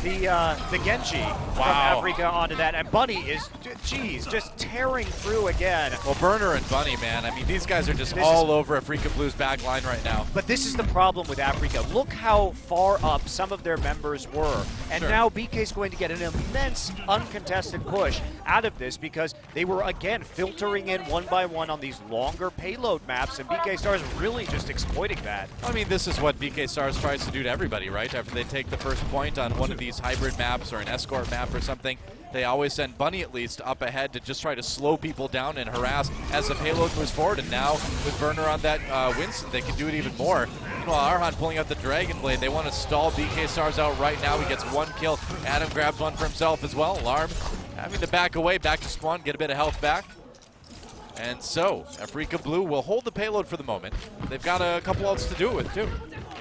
the Genji from Afreeca onto that, and Bunny is, geez, just tearing through again. Well, Burner and Bunny, man, I mean, these guys are just all over Afreeca Blue's back line right now. But this is the problem with Afreeca. Look how far up some of their members were, and now BK's going to get an immense uncontested push out of this because they were, again, filtering in one by one on these longer payload maps, and BK Stars really just exploiting that. I mean, this is what BK Stars tries to do to everybody, right? After they take the first point on one of these hybrid maps or an escort map or something, they always send Bunny at least up ahead to just try to slow people down and harass as the payload moves forward. And now with Burner on that Winston, they can do it even more. Meanwhile, Arhan pulling out the Dragon Blade. They want to stall BK Stars out right now. He gets one kill. Adam grabs one for himself as well. Alarm having to back away, back to spawn, get a bit of health back. And so, Afreeca Blue will hold the payload for the moment. They've got a couple else to do it with, too.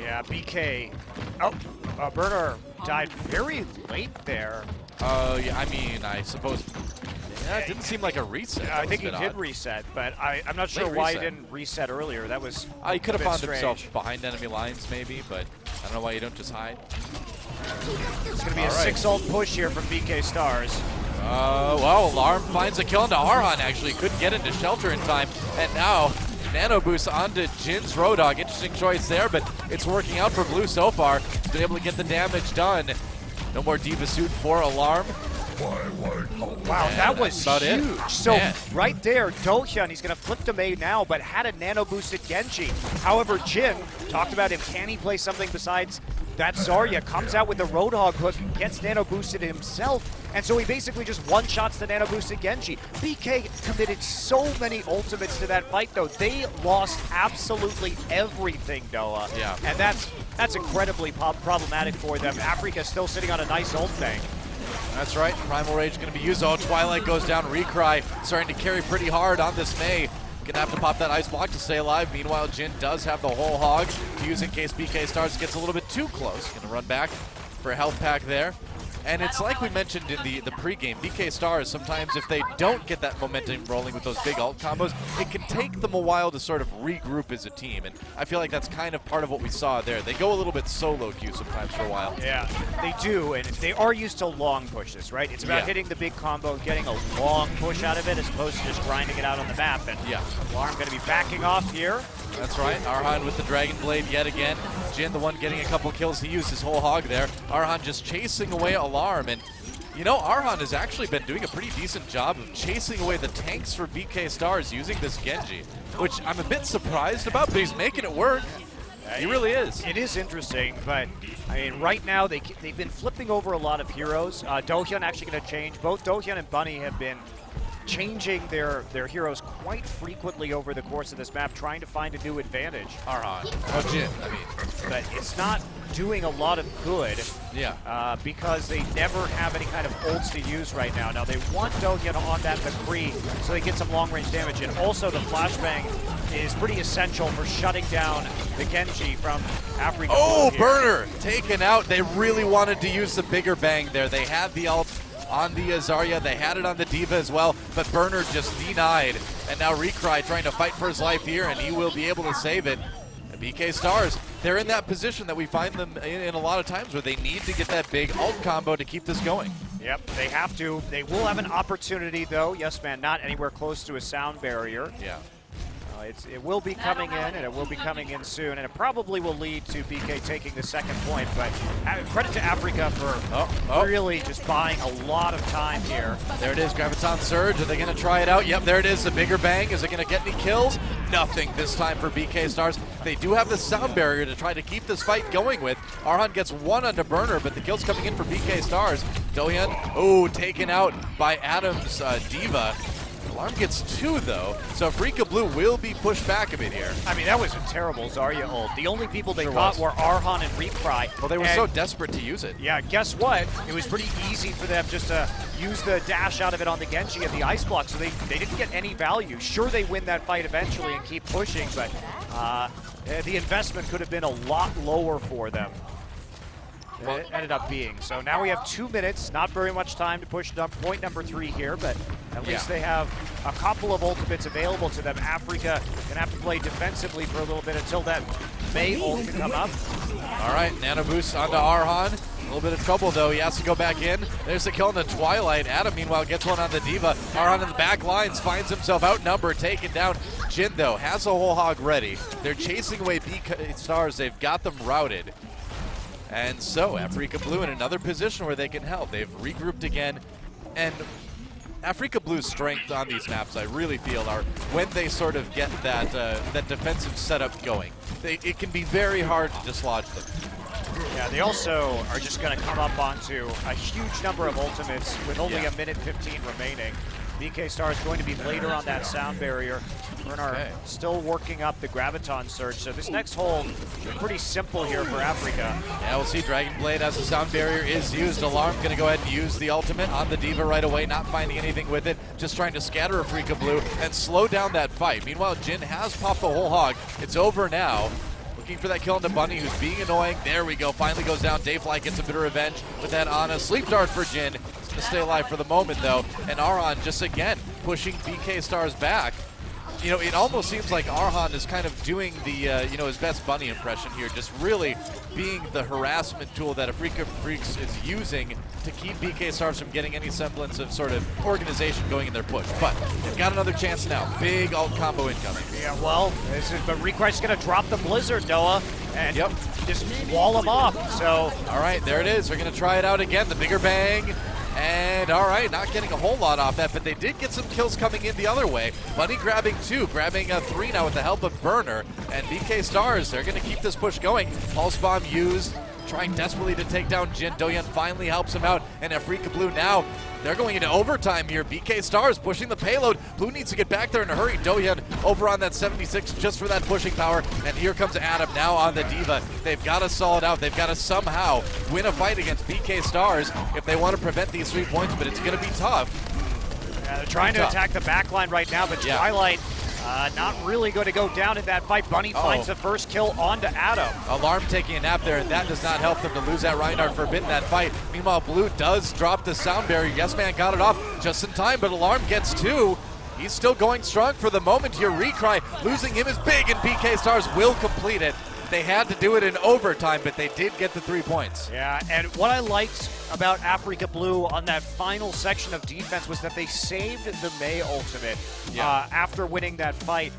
Yeah, BK. Burner died very late there. Yeah, I mean, I suppose. Yeah, it didn't seem like a reset. I think he did reset, but I'm not sure why he didn't reset earlier. That was he could have found strange. himself behind enemy lines, maybe, but I don't know why you don't just hide. It's going to be a 6-ult push here from BK Stars. Well, Alarm finds a kill into Arhan, actually. Couldn't get into shelter in time. And now, Nano Boost onto Jin's Roadhog. Interesting choice there, but it's working out for Blue so far. He's been able to get the damage done. No more Diva Suit for Alarm. Oh, wow, that was huge. So right there, Dohyun, he's going to flip to Mei now, but had a nano-boosted Genji. However, Jin, talked about him, can he play something besides that Zarya? Comes out with the Roadhog hook, gets nano-boosted himself, and so he basically just one-shots the nano-boosted Genji. BK committed so many ultimates to that fight, though. They lost absolutely everything, Noah. Yeah. And that's incredibly problematic for them. Afreeca still sitting on a nice ult bank. That's right. Primal Rage going to be used. Oh, Twilight goes down. Recry starting to carry pretty hard on this Mei. Gonna have to pop that ice block to stay alive. Meanwhile, Jin does have the whole hog to use in case BK Stars gets a little bit too close. Gonna run back for a health pack there. And it's like we mentioned in the pregame, BK Stars, sometimes if they don't get that momentum rolling with those big ult combos, it can take them a while to sort of regroup as a team. And I feel like that's kind of part of what we saw there. They go a little bit solo queue sometimes for a while. Yeah, they do, and they are used to long pushes, right? It's about hitting the big combo, getting a long push out of it as opposed to just grinding it out on the map. And Alarm going to be backing off here. That's right. Arhan with the Dragon Blade yet again. Jin, the one getting a couple kills. He used his whole hog there. Arhan just chasing away Alarm. And, you know, Arhan has actually been doing a pretty decent job of chasing away the tanks for BK Stars using this Genji, which I'm a bit surprised about, but he's making it work. He really is. It is interesting, but I mean, right now they've been flipping over a lot of heroes. Dohyun actually going to change. Both Dohyun and Bunny have been changing their heroes quite frequently over the course of this map, trying to find a new advantage. Arhan. Oh, Jin, I mean. But it's not doing a lot of good because they never have any kind of ults to use right now. Now, they want Dohyun on that McCree so they get some long-range damage, and also the flashbang is pretty essential for shutting down the Genji from Afreeca. Oh, Burner taken out. They really wanted to use the bigger bang there. They had the ult on the Zarya, they had it on the Diva as well, but Burner just denied. And now Recry trying to fight for his life here, and he will be able to save it. And BK Stars, they're in that position that we find them in a lot of times where they need to get that big ult combo to keep this going. Yep, they have to. They will have an opportunity, though. Yes, man, not anywhere close to a sound barrier. Yeah. It will be coming in, and it will be coming in soon, and it probably will lead to BK taking the second point, but credit to Afreeca for really just buying a lot of time here. There it is, Graviton Surge. Are they going to try it out? Yep, there it is, the bigger bang. Is it going to get any kills? Nothing this time for BK Stars. They do have the sound barrier to try to keep this fight going with. Arhan gets one onto Burner, but the kill's coming in for BK Stars. Dohyun, taken out by Adam's Diva. Alarm gets two, though, so Afreeca Blue will be pushed back a bit here. I mean, that was a terrible Zarya ult. The only people they caught were Arhan and Recry. Well, they were so desperate to use it. Yeah, guess what? It was pretty easy for them just to use the dash out of it on the Genji and the ice block, so they didn't get any value. Sure, they win that fight eventually and keep pushing, but the investment could have been a lot lower for them. It ended up being. So now we have 2 minutes, not very much time to push point number 3 here, but at least they have a couple of ultimates available to them. Afreeca gonna have to play defensively for a little bit until that Mei ult can come up. All right, Nano Boost onto Arhan. A little bit of trouble, though. He has to go back in. There's the kill in the Twilight. Adam, meanwhile, gets one on the Diva. Arhan in the back lines finds himself outnumbered, taken down. Jin, though, has a whole hog ready. They're chasing away BK Stars. They've got them routed. And so, Afreeca Blue in another position where they can help. They've regrouped again. And Afreeca Blue's strength on these maps, I really feel, are when they sort of get that that defensive setup going. It can be very hard to dislodge them. Yeah, they also are just going to come up onto a huge number of ultimates with only a minute 15 remaining. BK Star is going to be later on that sound barrier. Bernard still working up the Graviton Surge, so this next hold is pretty simple here for Afreeca. Yeah, we'll see Dragon Blade as the sound barrier is used. Alarm going to go ahead and use the ultimate on the Diva right away, not finding anything with it, just trying to scatter Afreeca Blue and slow down that fight. Meanwhile, Jin has popped the whole hog. It's over now. Looking for that kill on the Bunny, who's being annoying. There we go, finally goes down. Dayfly gets a bit of revenge with that on a sleep dart for Jin. He's going to stay alive for the moment, though. And Arhan just again pushing BK Stars back. You know, it almost seems like Arhan is kind of doing the, you know, his best Bunny impression here, just really being the harassment tool that Afreeca Freecs is using to keep BK Stars from getting any semblance of sort of organization going in their push. But they've got another chance now. Big ult combo incoming. Yeah, well, but Request's going to drop the Blizzard, Noah, and just wall him off. So, all right, there it is. They're going to try it out again. The bigger bang. And all right, not getting a whole lot off that, but they did get some kills coming in the other way. Bunny grabbing 2, grabbing 3 now with the help of Burner. And BK Stars, they're going to keep this push going. Pulse Bomb used, trying desperately to take down Jin. Doyeon finally helps him out, and Afreeca Blue now, they're going into overtime here. BK Stars pushing the payload. Blue needs to get back there in a hurry. Doyeon over on that 76 just for that pushing power. And here comes Adam now on the Diva. They've got to stall it out. They've got to somehow win a fight against BK Stars if they want to prevent these 3 points, but it's going to be tough. Yeah, they're trying to attack the backline right now, but Twilight not really going to go down in that fight. Bunny finds the first kill onto Adam. Alarm taking a nap there, and that does not help them to lose that Reinhardt Forbidden that fight. Meanwhile, Blue does drop the sound barrier. Yes Man got it off just in time, but Alarm gets 2. He's still going strong for the moment here. Recry, losing him is big, and BK Stars will complete it. They had to do it in overtime, but they did get the 3 points. Yeah, and what I liked about Afreeca Blue on that final section of defense was that they saved the Mei ultimate after winning that fight.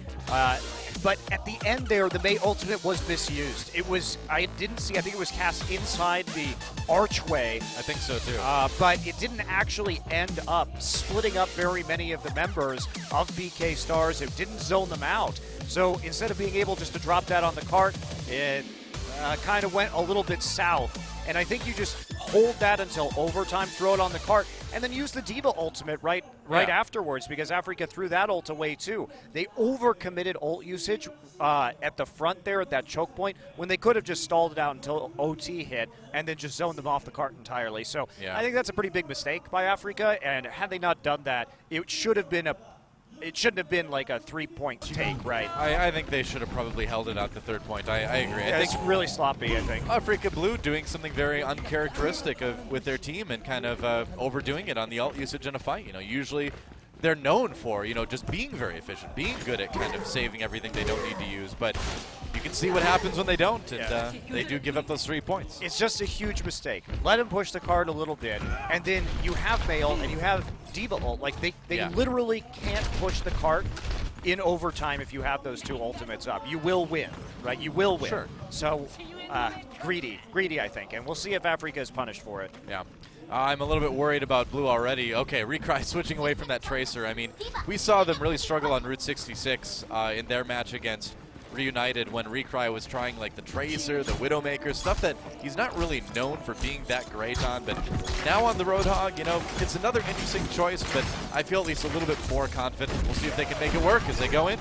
But at the end there, the Mei ultimate was misused. It was, I think it was cast inside the archway. I think so too. But it didn't actually end up splitting up very many of the members of BK Stars. It didn't zone them out. So instead of being able just to drop that on the cart, it kind of went a little bit south. And I think you just hold that until overtime, throw it on the cart, and then use the Diva ultimate right afterwards, because Afreeca threw that ult away too. They overcommitted ult usage at the front there at that choke point when they could have just stalled it out until OT hit and then just zoned them off the cart entirely. So I think that's a pretty big mistake by Afreeca, and had they not done that, it should have been it shouldn't have been like a 3-point take, right? I think they should have probably held it at the 3rd point. I agree. Yeah, I think it's really sloppy, I think. Afreeca Blue doing something very uncharacteristic with their team and kind of overdoing it on the ult usage in a fight. You know, usually they're known for, you know, just being very efficient, being good at kind of saving everything they don't need to use. But you can see what happens when they don't, and they do give up those 3 points. It's just a huge mistake. Let him push the card a little bit, and then you have Mei ult and you have Diva ult. Like, they literally can't push the cart in overtime if you have those 2 ultimates up. You will win, right? You will win. Sure. So, greedy, I think, and we'll see if Afreeca is punished for it. Yeah. I'm a little bit worried about Blue already. Okay, Recry switching away from that Tracer. I mean, we saw them really struggle on Route 66 in their match against Reunited when Recry was trying like the Tracer, the Widowmaker, stuff that he's not really known for being that great on. But now on the Roadhog, you know, it's another interesting choice, but I feel at least a little bit more confident. We'll see if they can make it work as they go in.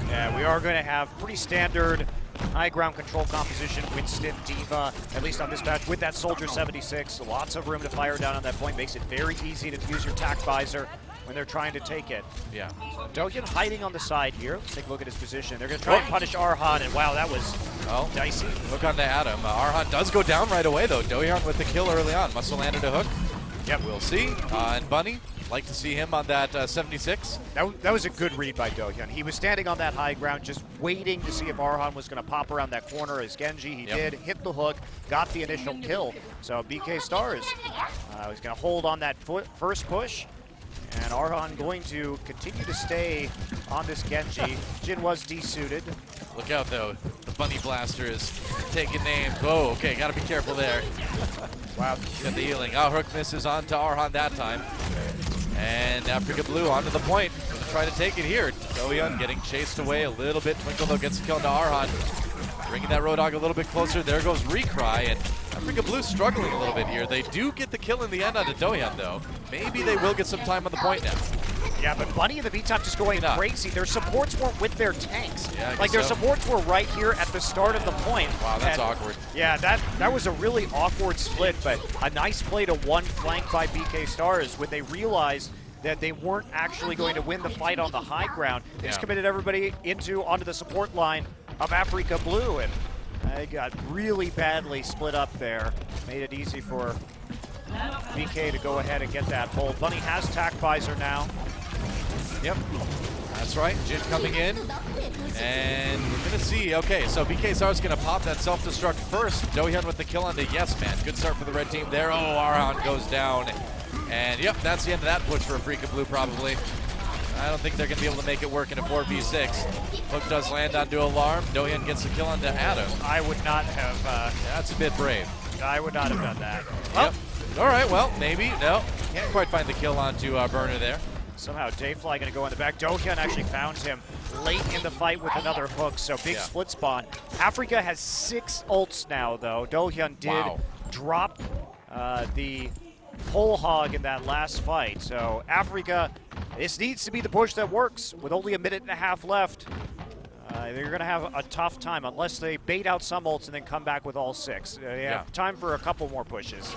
Yeah, we are going to have pretty standard high ground control composition, Winston, Diva, at least on this match, with that Soldier 76. Lots of room to fire down on that point. Makes it very easy to use your tac visor when they're trying to take it. Yeah. Doyeon hiding on the side here. Let's take a look at his position. They're going to try and punish Arhan, and wow, that was dicey. Look on to Adam. Arhan does go down right away, though. Doyeon with the kill early on. Must have landed a hook. Yep, we'll see. And Bunny, like to see him on that 76. That was a good read by Do-hyun. He was standing on that high ground just waiting to see if Arhan was going to pop around that corner as Genji. He did, hit the hook, got the initial kill. So BK Stars was going to hold on that first push. And Arhan going to continue to stay on this Genji. Jin was desuited. Look out, though. The Bunny Blaster is taking names. Whoa, okay, got to be careful there. Wow, got the healing. Oh, hook misses on to Arhan that time. And Afreeca Blue onto the point. Gonna try to take it here. Do-hyun getting chased away a little bit. Twinkle, though, gets the kill to Arhan. Bringing that Road Dogg a little bit closer. There goes Recry. And Afreeca Blue struggling a little bit here. They do get the kill in the end onto Do-hyun, though. Maybe they will get some time on the point now. Yeah, but Bunny in the meantime just going crazy. Their supports weren't with their tanks. Yeah, like their supports were right here at the start of the point. Wow, that's awkward. Yeah, that was a really awkward split, but a nice play to one flank by BK Stars when they realized that they weren't actually going to win the fight on the high ground. They just committed everybody onto the support line of Afreeca Blue, and they got really badly split up there. Made it easy for BK to go ahead and get that hold. Bunny has Tac Visor now. Yep, that's right. Jin coming in, and we're going to see. Okay, so BK Stars going to pop that self-destruct first. Do-hyun with the kill onto Yes Man. Good start for the red team there. Oh, Arhan goes down. And yep, that's the end of that push for Afreeca Blue probably. I don't think they're going to be able to make it work in a 4v6. Hook does land onto Alarm. Do-hyun gets the kill onto Adam. I would not have... that's a bit brave. I would not have done that. Yep. All right, well, maybe. No, can't quite find the kill onto Burner there. Somehow Dayfly going to go in the back. Do-hyun actually found him late in the fight with another hook, so big split spawn. Afreeca has 6 ults now, though. Do-hyun did drop the whole hog in that last fight. So Afreeca, this needs to be the push that works. With only a minute and a half left, they're going to have a tough time unless they bait out some ults and then come back with all 6. They have time for a couple more pushes.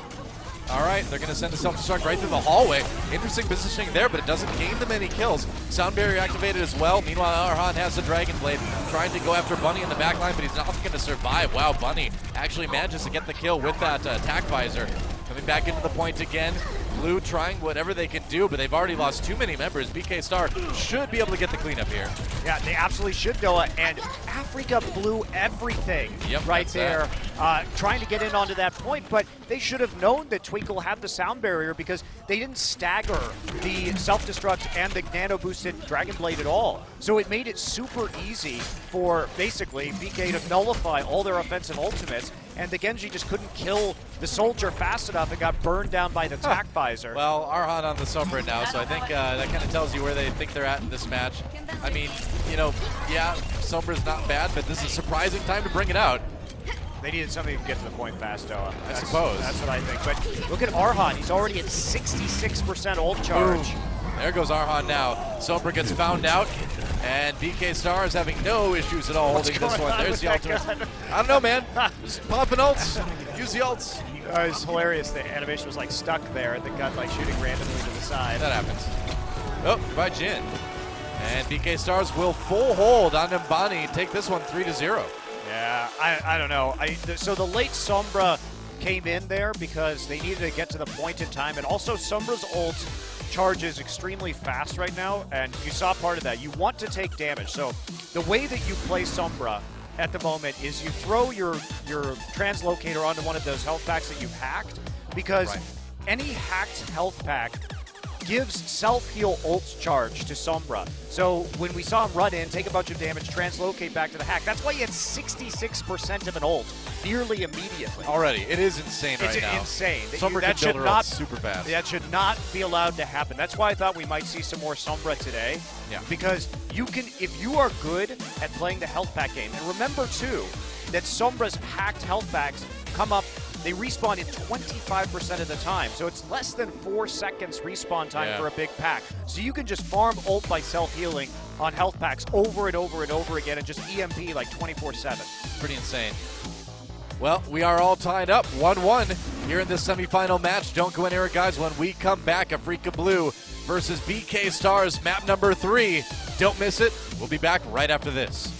All right, they're going to send a self-destruct right through the hallway. Interesting positioning there, but it doesn't gain them any kills. Sound barrier activated as well. Meanwhile, Arhan has the Dragon Blade, trying to go after Bunny in the back line, but he's not going to survive. Wow, Bunny actually manages to get the kill with that Tac Visor. Coming back into the point again. Blue trying whatever they can do, but they've already lost too many members. BK Star should be able to get the cleanup here. Yeah, they absolutely should, Noah. And Afreeca blew everything right there, trying to get in onto that point. But they should have known that Twinkle had the sound barrier because they didn't stagger the self-destruct and the nano-boosted Dragon Blade at all. So it made it super easy for basically BK to nullify all their offensive ultimates. And the Genji just couldn't kill the soldier fast enough and got burned down by the Tac Visor. Well, Arhan on the Sombra now, so I think that kind of tells you where they think they're at in this match. I mean, you know, yeah, Sombra's not bad, but this is a surprising time to bring it out. They needed somebody to get to the point fast, Noah. I suppose. That's what I think. But look at Arhan. He's already at 66% ult charge. Ooh. There goes Arhan now. Sombra gets found out, and BK Star is having no issues at all holding this one. There's the ultimate. I don't know, man. Just popping ults. Use the ults. It was hilarious. The animation was like stuck there, and the gun like shooting randomly to the side. That happens. Oh, by Jin. And BK Stars will full hold on Mbani. Take this one 3-0. Yeah, I don't know. So the late Sombra came in there because they needed to get to the point in time, and also Sombra's ult charges extremely fast right now, and you saw part of that. You want to take damage. So the way that you play Sombra at the moment is you throw your translocator onto one of those health packs that you've hacked, because any hacked health pack gives self-heal ult charge to Sombra. So when we saw him run in, take a bunch of damage, translocate back to the hack, that's why he had 66% of an ult nearly immediately. Already, it is insane right now. It's insane. Sombra that can should build not super fast. That should not be allowed to happen. That's why I thought we might see some more Sombra today. Yeah. Because you can, if you are good at playing the health pack game, and remember too that Sombra's hacked health packs come up. They respawn in 25% of the time, so it's less than 4 seconds respawn time for a big pack. So you can just farm ult by self-healing on health packs over and over and over again and just EMP like 24/7. Pretty insane. Well, we are all tied up 1-1 here in this semifinal match. Don't go anywhere, guys. When we come back, Afreeca Blue versus BK Stars, map number 3. Don't miss it. We'll be back right after this.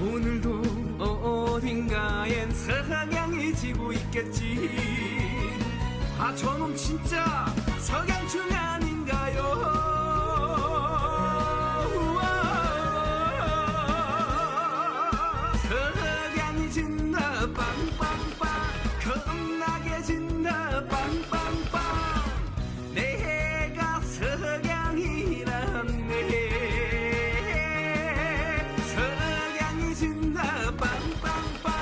오늘도 어딘가엔 석양이 지고 있겠지. 아 저놈 진짜 석양충 아닌가요? 석양이 진다 빵빵빵 겁나게 진다 빵빵빵 내가 석양이란네. 석양이 진다 빵빵빵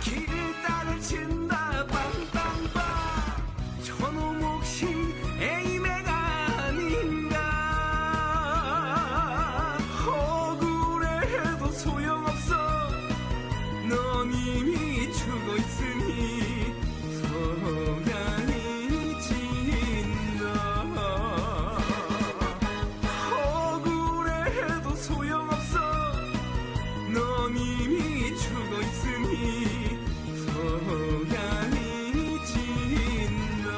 길다를 친다 빵빵빵 저놈 혹시 에이매가 아닌가. 억울해도 소용없어 넌 이미 죽어 있으니. 석양이 진다. 억울해도 소용없어 넌 이미 죽어 있으니. 석양이 진다.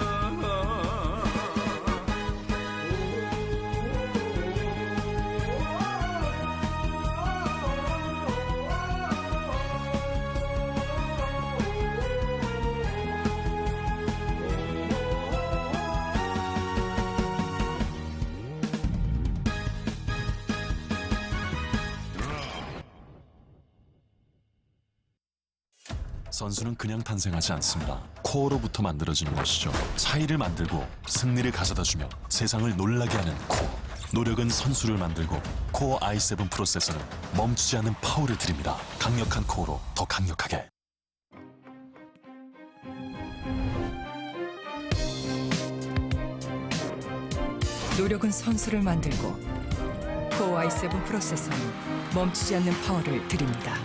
선수는 그냥 탄생하지 않습니다. 코어로부터 만들어지는 것이죠. 차이를 만들고 승리를 가져다주며 세상을 놀라게 하는 코어. 노력은 선수를 만들고 코어 i7 프로세서는 멈추지 않는 파워를 드립니다. 강력한 코어로 더 강력하게. 노력은 선수를 만들고 코어 i7 프로세서는 멈추지 않는 파워를 드립니다.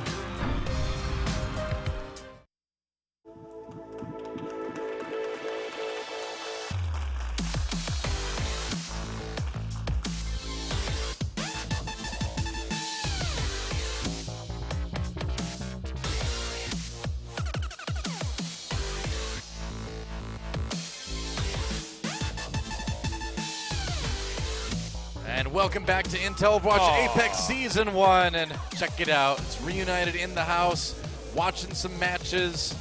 And welcome back to Intel OVERWATCH Apex Season 1. And check it out. It's reunited in the house, watching some matches.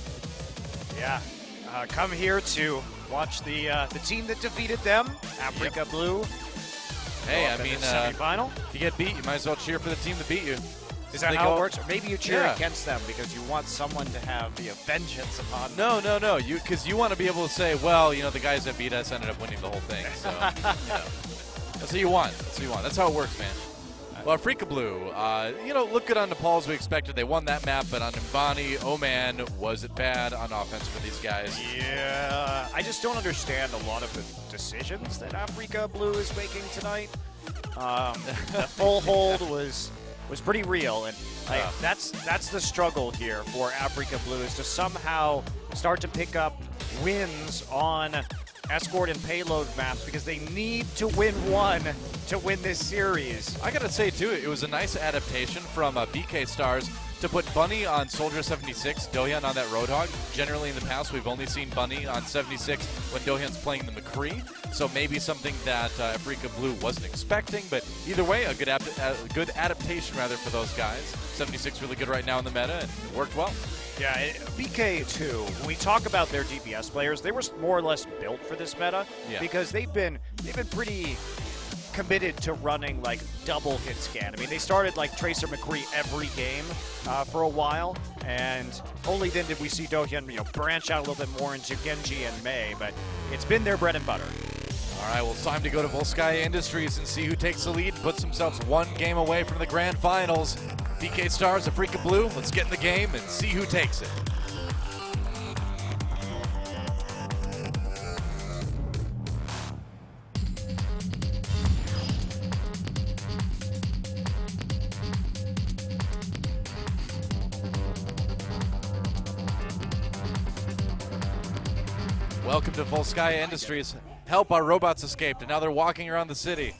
Yeah, come here to watch the team that defeated them, Afreeca Blue. Hey, Go I up in mean, the semifinal. if you get beat, you might as well cheer for the team that beat you. Is that They how go- it works? Or maybe you cheer Yeah. against them because you want someone to have the vengeance upon them. No, no, no. Because you want to be able to say, well, you know, the guys that beat us ended up winning the whole thing. So, you know, that's what you want. That's what you want. That's how it works, man. Well, Afreeca Blue, you know, look good on Nepal as we expected. They won that map, but on Mbani, oh man, was it bad on offense for these guys. Yeah, I just don't understand a lot of the decisions that Afreeca Blue is making tonight. The full hold was pretty real, and that's the struggle here for Afreeca Blue, is to somehow start to pick up wins on escort and payload maps because they need to win one to win this series. I gotta say too, it was a nice adaptation from BK Stars to put Bunny on Soldier 76, Dohyun on that Roadhog. Generally in the past, we've only seen Bunny on 76 when Dohyun's playing the McCree. So maybe something that Afreeca Blue wasn't expecting, but either way, a good adaptation rather for those guys. 76 really good right now in the meta, and it worked well. Yeah, BK2, when we talk about their DPS players, they were more or less built for this meta because they've been pretty committed to running like double hit scan. I mean, they started like Tracer McCree every game for a while, and only then did we see Dohyun, branch out a little bit more into Genji and Mei, but it's been their bread and butter. All right, well, it's time to go to Volskaya Industries and see who takes the lead and puts themselves one game away from the grand finals. BK Stars, Afreeca Blue, let's get in the game and see who takes it. Welcome to Volskaya Industries. Help, our robots escaped, and now they're walking around the city.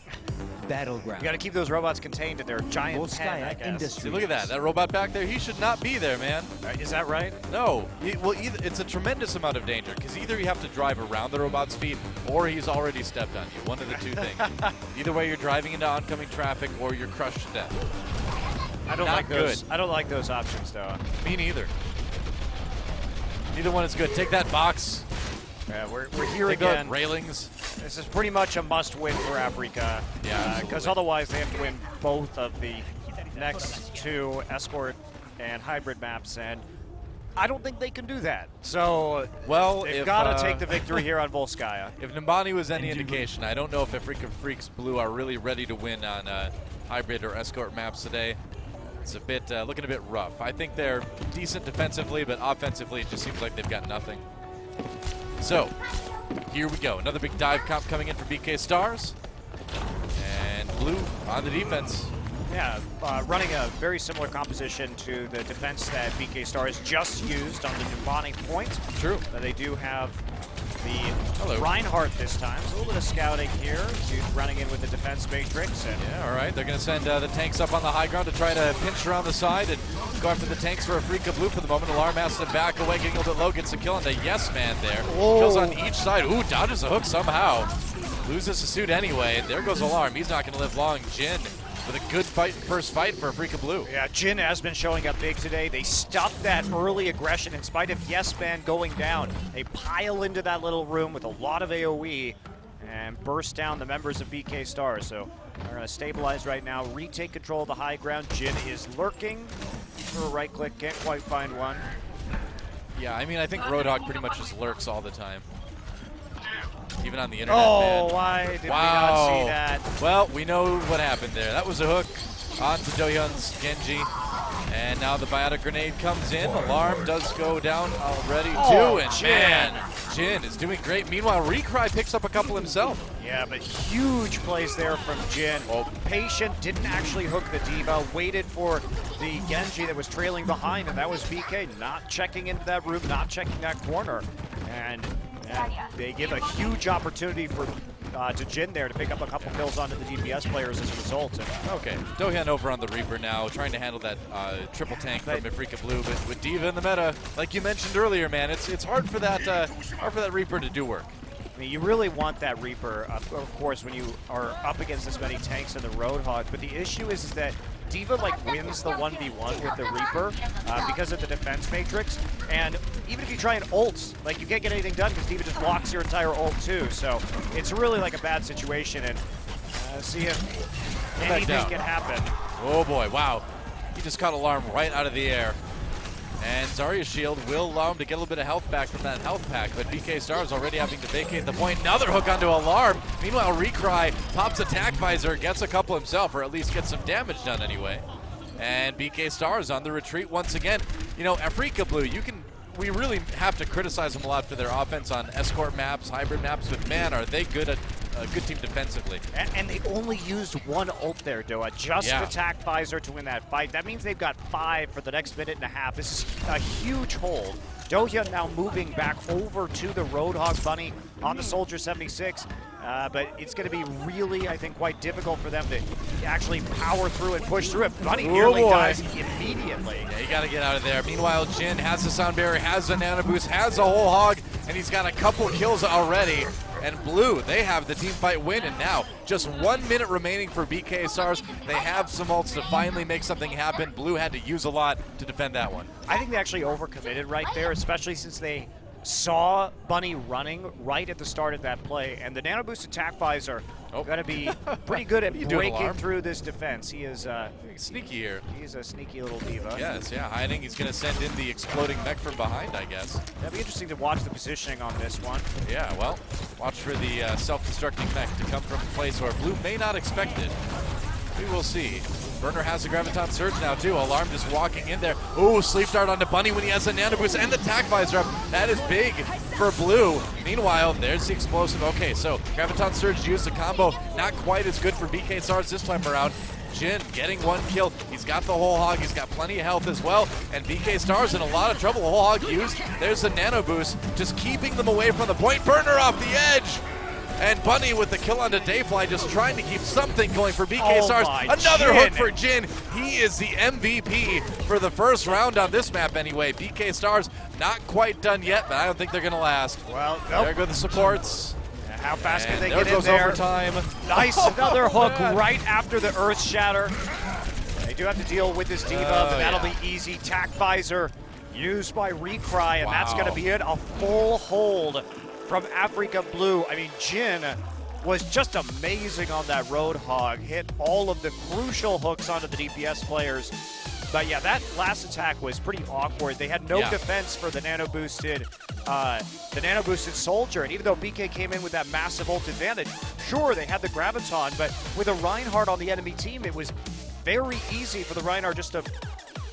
Battleground. You got to keep those robots contained in their giant pen, I guess. See, look at that. That robot back there, he should not be there, man. Is that right? No. It's a tremendous amount of danger, because either you have to drive around the robot's feet, or he's already stepped on you. One of the two things. Either way, you're driving into oncoming traffic, or you're crushed to death. I don't like those. I don't like those options, though. Me neither. Neither one is good. Take that box. Yeah, we're here Take again. the railings. This is pretty much a must-win for Afreeca. Yeah, because otherwise they have to win both of the next two escort and hybrid maps, and I don't think they can do that. So, well, they've got to take the victory here on Volskaya. If Nimbani was any indication, I don't know if Afreeca Freecs Blue are really ready to win on hybrid or escort maps today. It's a bit looking a bit rough. I think they're decent defensively, but offensively it just seems like they've got nothing. So, here we go. Another big dive comp coming in for BK Stars. And Blue on the defense. Yeah, running a very similar composition to the defense that BK Stars just used on the Nimbani point. True. They do have the Reinhardt this time. So a little bit of scouting here. He's running in with the defense matrix. And yeah, all right. They're going to send the tanks up on the high ground to try to pinch around the side and go after the tanks for Afreeca Blue for the moment. Alarm has to back away, getting a little bit low, gets a kill on the Yes Man there. Whoa. Kills on each side. Ooh, dodges a hook somehow. Loses the suit anyway. There goes Alarm. He's not going to live long. Jin with a good first fight for Afreeca Blue. Yeah, Jin has been showing up big today. They stopped that early aggression in spite of Yes Man going down. They pile into that little room with a lot of AoE and burst down the members of BK Stars. So they're going to stabilize right now, retake control of the high ground. Jin is lurking for a right click, can't quite find one. Yeah, I mean, I think Roadhog pretty much just lurks all the time. Even on the internet, Oh, man. why did we not see that? Well, we know what happened there. That was a hook onto Dohyun's Genji. And now the biotic grenade comes in. Alarm does go down already too. And Jin. man, Jin is doing great. Meanwhile, Recry picks up a couple himself. Yeah, but huge plays there from Jin. Patient, didn't actually hook the diva, waited for the Genji that was trailing behind, and that was BK not checking into that room, not checking that corner. And they give a huge opportunity for to Jin there to pick up a couple kills onto the DPS players as a result. And okay, Dohyun over on the Reaper now, trying to handle that triple tank from Afreeca Blue, but with Diva in the meta, like you mentioned earlier, man, it's hard for that Reaper to do work. I mean, you really want that Reaper, of course, when you are up against this many tanks in the Roadhog, but the issue is that Diva wins the 1v1 with the Reaper because of the defense matrix, and even if you try and ult, you can't get anything done because Diva just blocks your entire ult too, so it's really a bad situation, and see if anything can happen. Oh boy, wow. He just caught Alarm right out of the air. And Zarya's shield will allow him to get a little bit of health back from that health pack, but BK Stars already having to vacate the point. Another hook onto Alarm. Meanwhile, Recry pops attack visor, gets a couple himself, or at least gets some damage done anyway. And BK Stars on the retreat once again. You know, Afreeca Blue, we really have to criticize them a lot for their offense on escort maps, hybrid maps, but man, are they good at a good team defensively. And they only used one ult there, Doa, just attack Pfizer to win that fight. That means they've got 5 for the next minute and a half. This is a huge hold. Dohyeon now moving back over to the Roadhog Bunny on the Soldier 76. But it's going to be really, I think, quite difficult for them to actually power through and push through it. Bunny nearly dies immediately. Yeah, you got to get out of there. Meanwhile, Jin has the sound barrier, has the nano boost, has a whole hog, and he's got a couple kills already. And Blue, they have the team fight win, and now just 1 minute remaining for BK Stars. They have some ults to finally make something happen. Blue had to use a lot to defend that one. I think they actually overcommitted right there, especially since they saw Bunny running right at the start of that play, and the nano boost attack visor going to be pretty good at breaking through this defense. He is sneaky here. He's a sneaky little diva. Yes, yeah, hiding. He's going to send in the exploding mech from behind, I guess. That'd be interesting to watch the positioning on this one. Yeah, well, watch for the self-destructing mech to come from a place where Blue may not expect it. We will see. Burner has a Graviton Surge now too. Alarm just walking in there. Ooh, Sleep Dart onto Bunny when he has a Nano Boost and the Tac Visor up. That is big for Blue. Meanwhile, there's the explosive. Okay, so Graviton Surge used the combo. Not quite as good for BK Stars this time around. Jin getting 1 kill. He's got the whole hog. He's got plenty of health as well. And BK Stars in a lot of trouble. The whole hog used. There's the Nano Boost, just keeping them away from the point. Burner off the edge. And Bunny with the kill onto Dayfly, just trying to keep something going for BK Stars. Another hook for Jin. He is the MVP for the first round on this map anyway. BK Stars not quite done yet, but I don't think they're going to last. Well, there go the supports. How fast can they there get in goes there? Overtime. Nice, another hook right after the Earth Shatter. They do have to deal with this diva, but that'll be easy. Tac Visor used by Recry, and that's going to be it. A full hold from Afreeca Blue. I mean, Jin was just amazing on that Roadhog. Hit all of the crucial hooks onto the DPS players. But yeah, that last attack was pretty awkward. They had no defense for the nano boosted Soldier. And even though BK came in with that massive ult advantage, sure, they had the Graviton, but with a Reinhardt on the enemy team, it was very easy for the Reinhardt just to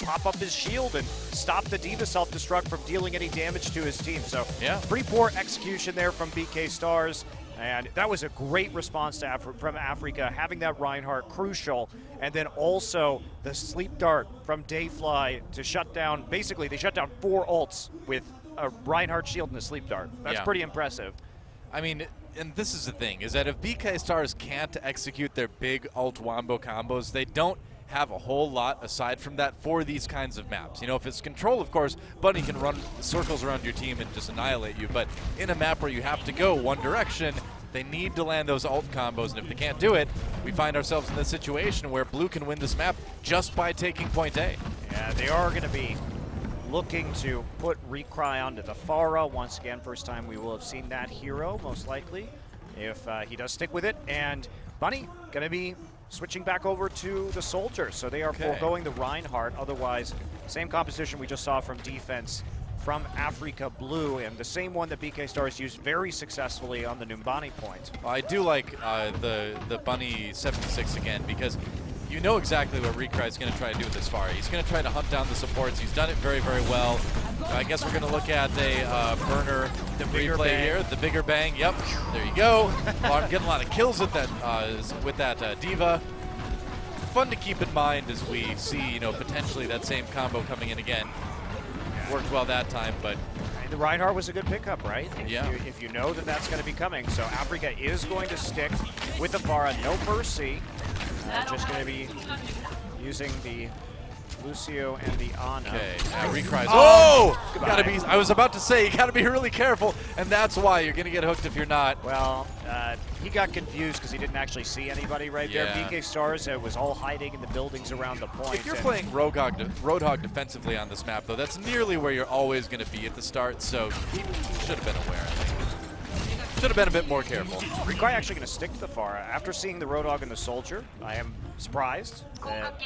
pop up his shield and stop the Diva self-destruct from dealing any damage to his team. So pretty poor execution there from BK Stars. And that was a great response to from Afreeca, having that Reinhardt crucial, and then also the Sleep Dart from Dayfly to shut down. Basically, they shut down 4 ults with a Reinhardt shield and a Sleep Dart. That's pretty impressive. I mean, and this is the thing, is that if BK Stars can't execute their big ult wombo combos, they don't have a whole lot aside from that for these kinds of maps. You know, if it's control, of course, Bunny can run circles around your team and just annihilate you, but in a map where you have to go one direction, they need to land those ult combos, and if they can't do it, we find ourselves in this situation where Blue can win this map just by taking point A. Yeah, they are going to be looking to put Recry onto the Pharah. Once again, first time we will have seen that hero, most likely, if he does stick with it. And Bunny going to be switching back over to the Soldier, so they are foregoing the Reinhardt. Otherwise, same composition we just saw from defense from Afreeca Blue, and the same one that BK Stars used very successfully on the Numbani point. Well, I do like the Bunny 76 again, because you know exactly what Recry is going to try to do with this Pharah. He's going to try to hunt down the supports. He's done it very, very well. I guess we're going to look at a Burner replay here. The bigger bang. Yep, there you go. I'm getting a lot of kills with that Diva. Fun to keep in mind as we see, you know, potentially that same combo coming in again. Worked well that time, but the Reinhardt was a good pickup, right? If you know that that's going to be coming. So Afreeca is going to stick with the Pharah. No Mercy. Just going to be using the Lucio and the Ana. Okay, now Recry's. Oh! Gotta be, I was about to say, you gotta be really careful, and that's why you're gonna get hooked if you're not. Well, he got confused because he didn't actually see anybody right there. BK Stars was all hiding in the buildings around the point. If you're playing Roadhog defensively on this map, though, that's nearly where you're always gonna be at the start, so he should have been aware, I think. Should have been a bit more careful. Recry actually going to stick to the Pharah. After seeing the Roadhog and the Soldier, I am surprised that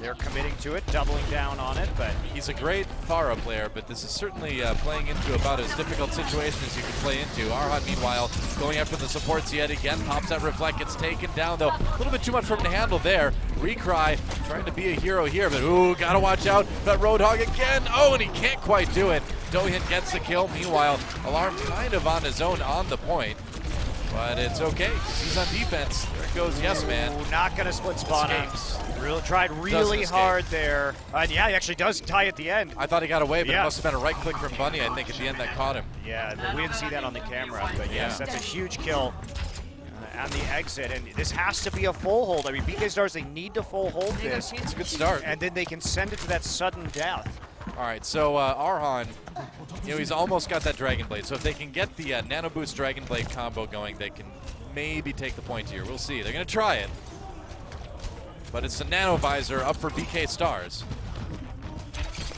they're committing to it, doubling down on it. But he's a great Pharah player, but this is certainly playing into about as difficult situation as you can play into. Arhan, meanwhile, going after the supports yet again, pops that Reflect, gets taken down, though. A little bit too much for him to handle there. Recry trying to be a hero here, but ooh, gotta watch out. That Roadhog again. Oh, and he can't quite do it. Dohyeon gets the kill. Meanwhile, Alarm kind of on his own on the point. But it's okay, 'cause he's on defense. There goes Yes Man. Ooh, not going to split spawn him. Escapes. Tried really escape. hard there. Yeah, he actually does tie at the end. I thought he got away, but Yeah. it must have been a right click from Bunny, I think, at the end that caught him. Yeah, we didn't see that on the camera, but yes, that's a huge kill on the exit, and this has to be a full hold. I mean, BK Stars, they need to full hold this. It's a good start. And then they can send it to that sudden death. All right, so Arhan, he's almost got that Dragon Blade. So if they can get the Nano Boost Dragon Blade combo going, they can maybe take the point here. We'll see. They're going to try it. But it's a Nano Visor up for BK Stars.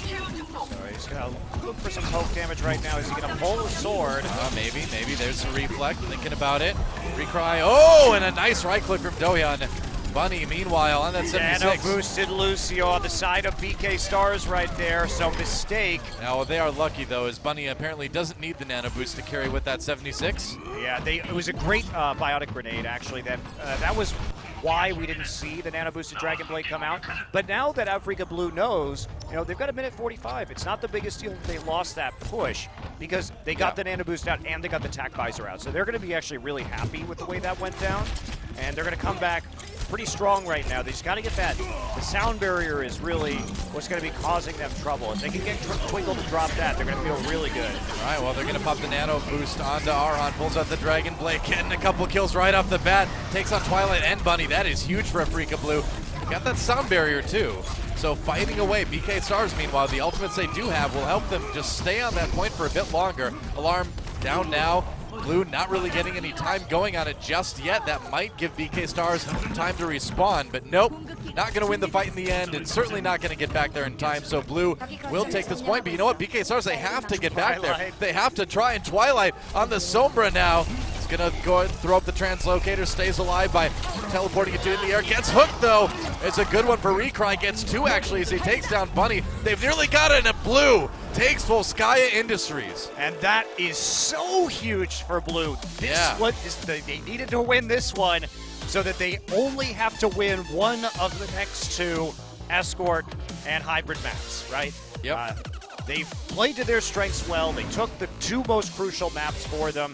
So he's going to look for some poke damage right now. Is he going to pull the sword? Maybe. There's a reflect, thinking about it. Recry. Oh, and a nice right click from Dohyun. Bunny, meanwhile, on that 76. Nano boosted Lucio on the side of BK Stars right there, so mistake. Now, they are lucky, though, as Bunny apparently doesn't need the Nano Boost to carry with that 76. Yeah, it was a great biotic grenade, actually. That was why we didn't see the Nano Boosted Dragon Blade come out. But now that Afreeca Blue knows, they've got a minute 45. It's not the biggest deal that they lost that push because they got the Nano Boost out and they got the Tac Visor out. So they're going to be actually really happy with the way that went down. And they're going to come back pretty strong right now. They just got to get that. The sound barrier is really what's going to be causing them trouble. If they can get Twinkle to drop that, they're going to feel really good. All right, well, they're going to pop the Nano Boost onto Arhan, pulls out the Dragon Blade, getting a couple kills right off the bat, takes on Twilight and Bunny. That is huge for Afreeca Blue. Got that sound barrier, too. So fighting away, BK Stars, meanwhile, the ultimates they do have will help them just stay on that point for a bit longer. Alarm down now. Blue not really getting any time going on it just yet. That might give BK Stars time to respawn, but nope. Not going to win the fight in the end, and certainly not going to get back there in time. So Blue will take this point, but you know what? BK Stars, they have to get back there. They have to try, and Twilight on the Sombra now. He's going to go ahead and throw up the translocator, stays alive by teleporting it to in the air. Gets hooked, though. It's a good one for Recry. Gets two, actually, as he takes down Bunny. They've nearly got it, and Blue takes Volskaya Industries. And that is so huge for Blue. They needed to win this one so that they only have to win one of the next two Escort and Hybrid maps, right? Yep. They've played to their strengths well. They took the two most crucial maps for them.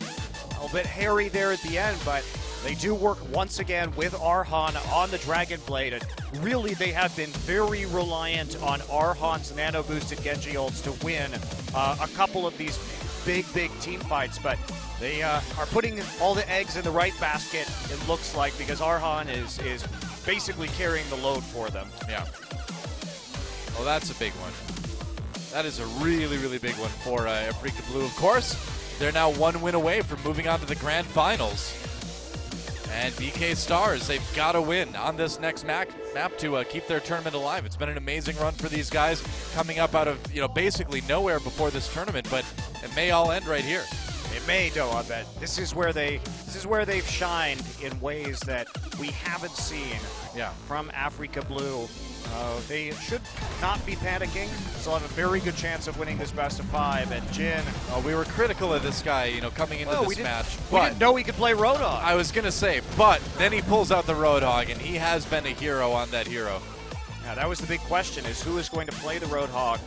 A little bit hairy there at the end, but they do work once again with Arhan on the Dragon Blade. And really, they have been very reliant on Arhan's nano-boosted Genji ults to win a couple of these big team fights. But they are putting all the eggs in the right basket, it looks like, because Arhan is basically carrying the load for them. Yeah. Well, that's a big one. That is a really big one for Afreeca Blue. Of course, they're now one win away from moving on to the grand finals. And BK Stars, they've got to win on this next map to keep their tournament alive. It's been an amazing run for these guys, coming up out of basically nowhere before this tournament, but it may all end right here. It may, though. I bet this is where they've shined in ways that we haven't seen. Yeah. From Afreeca Blue. They should not be panicking. They'll have a very good chance of winning this best of 5. And Jin. We were critical of this guy, coming into this match. We didn't know he could play Roadhog. I was gonna say, but then he pulls out the Roadhog, and he has been a hero on that hero. Now that was the big question: is who is going to play the Roadhog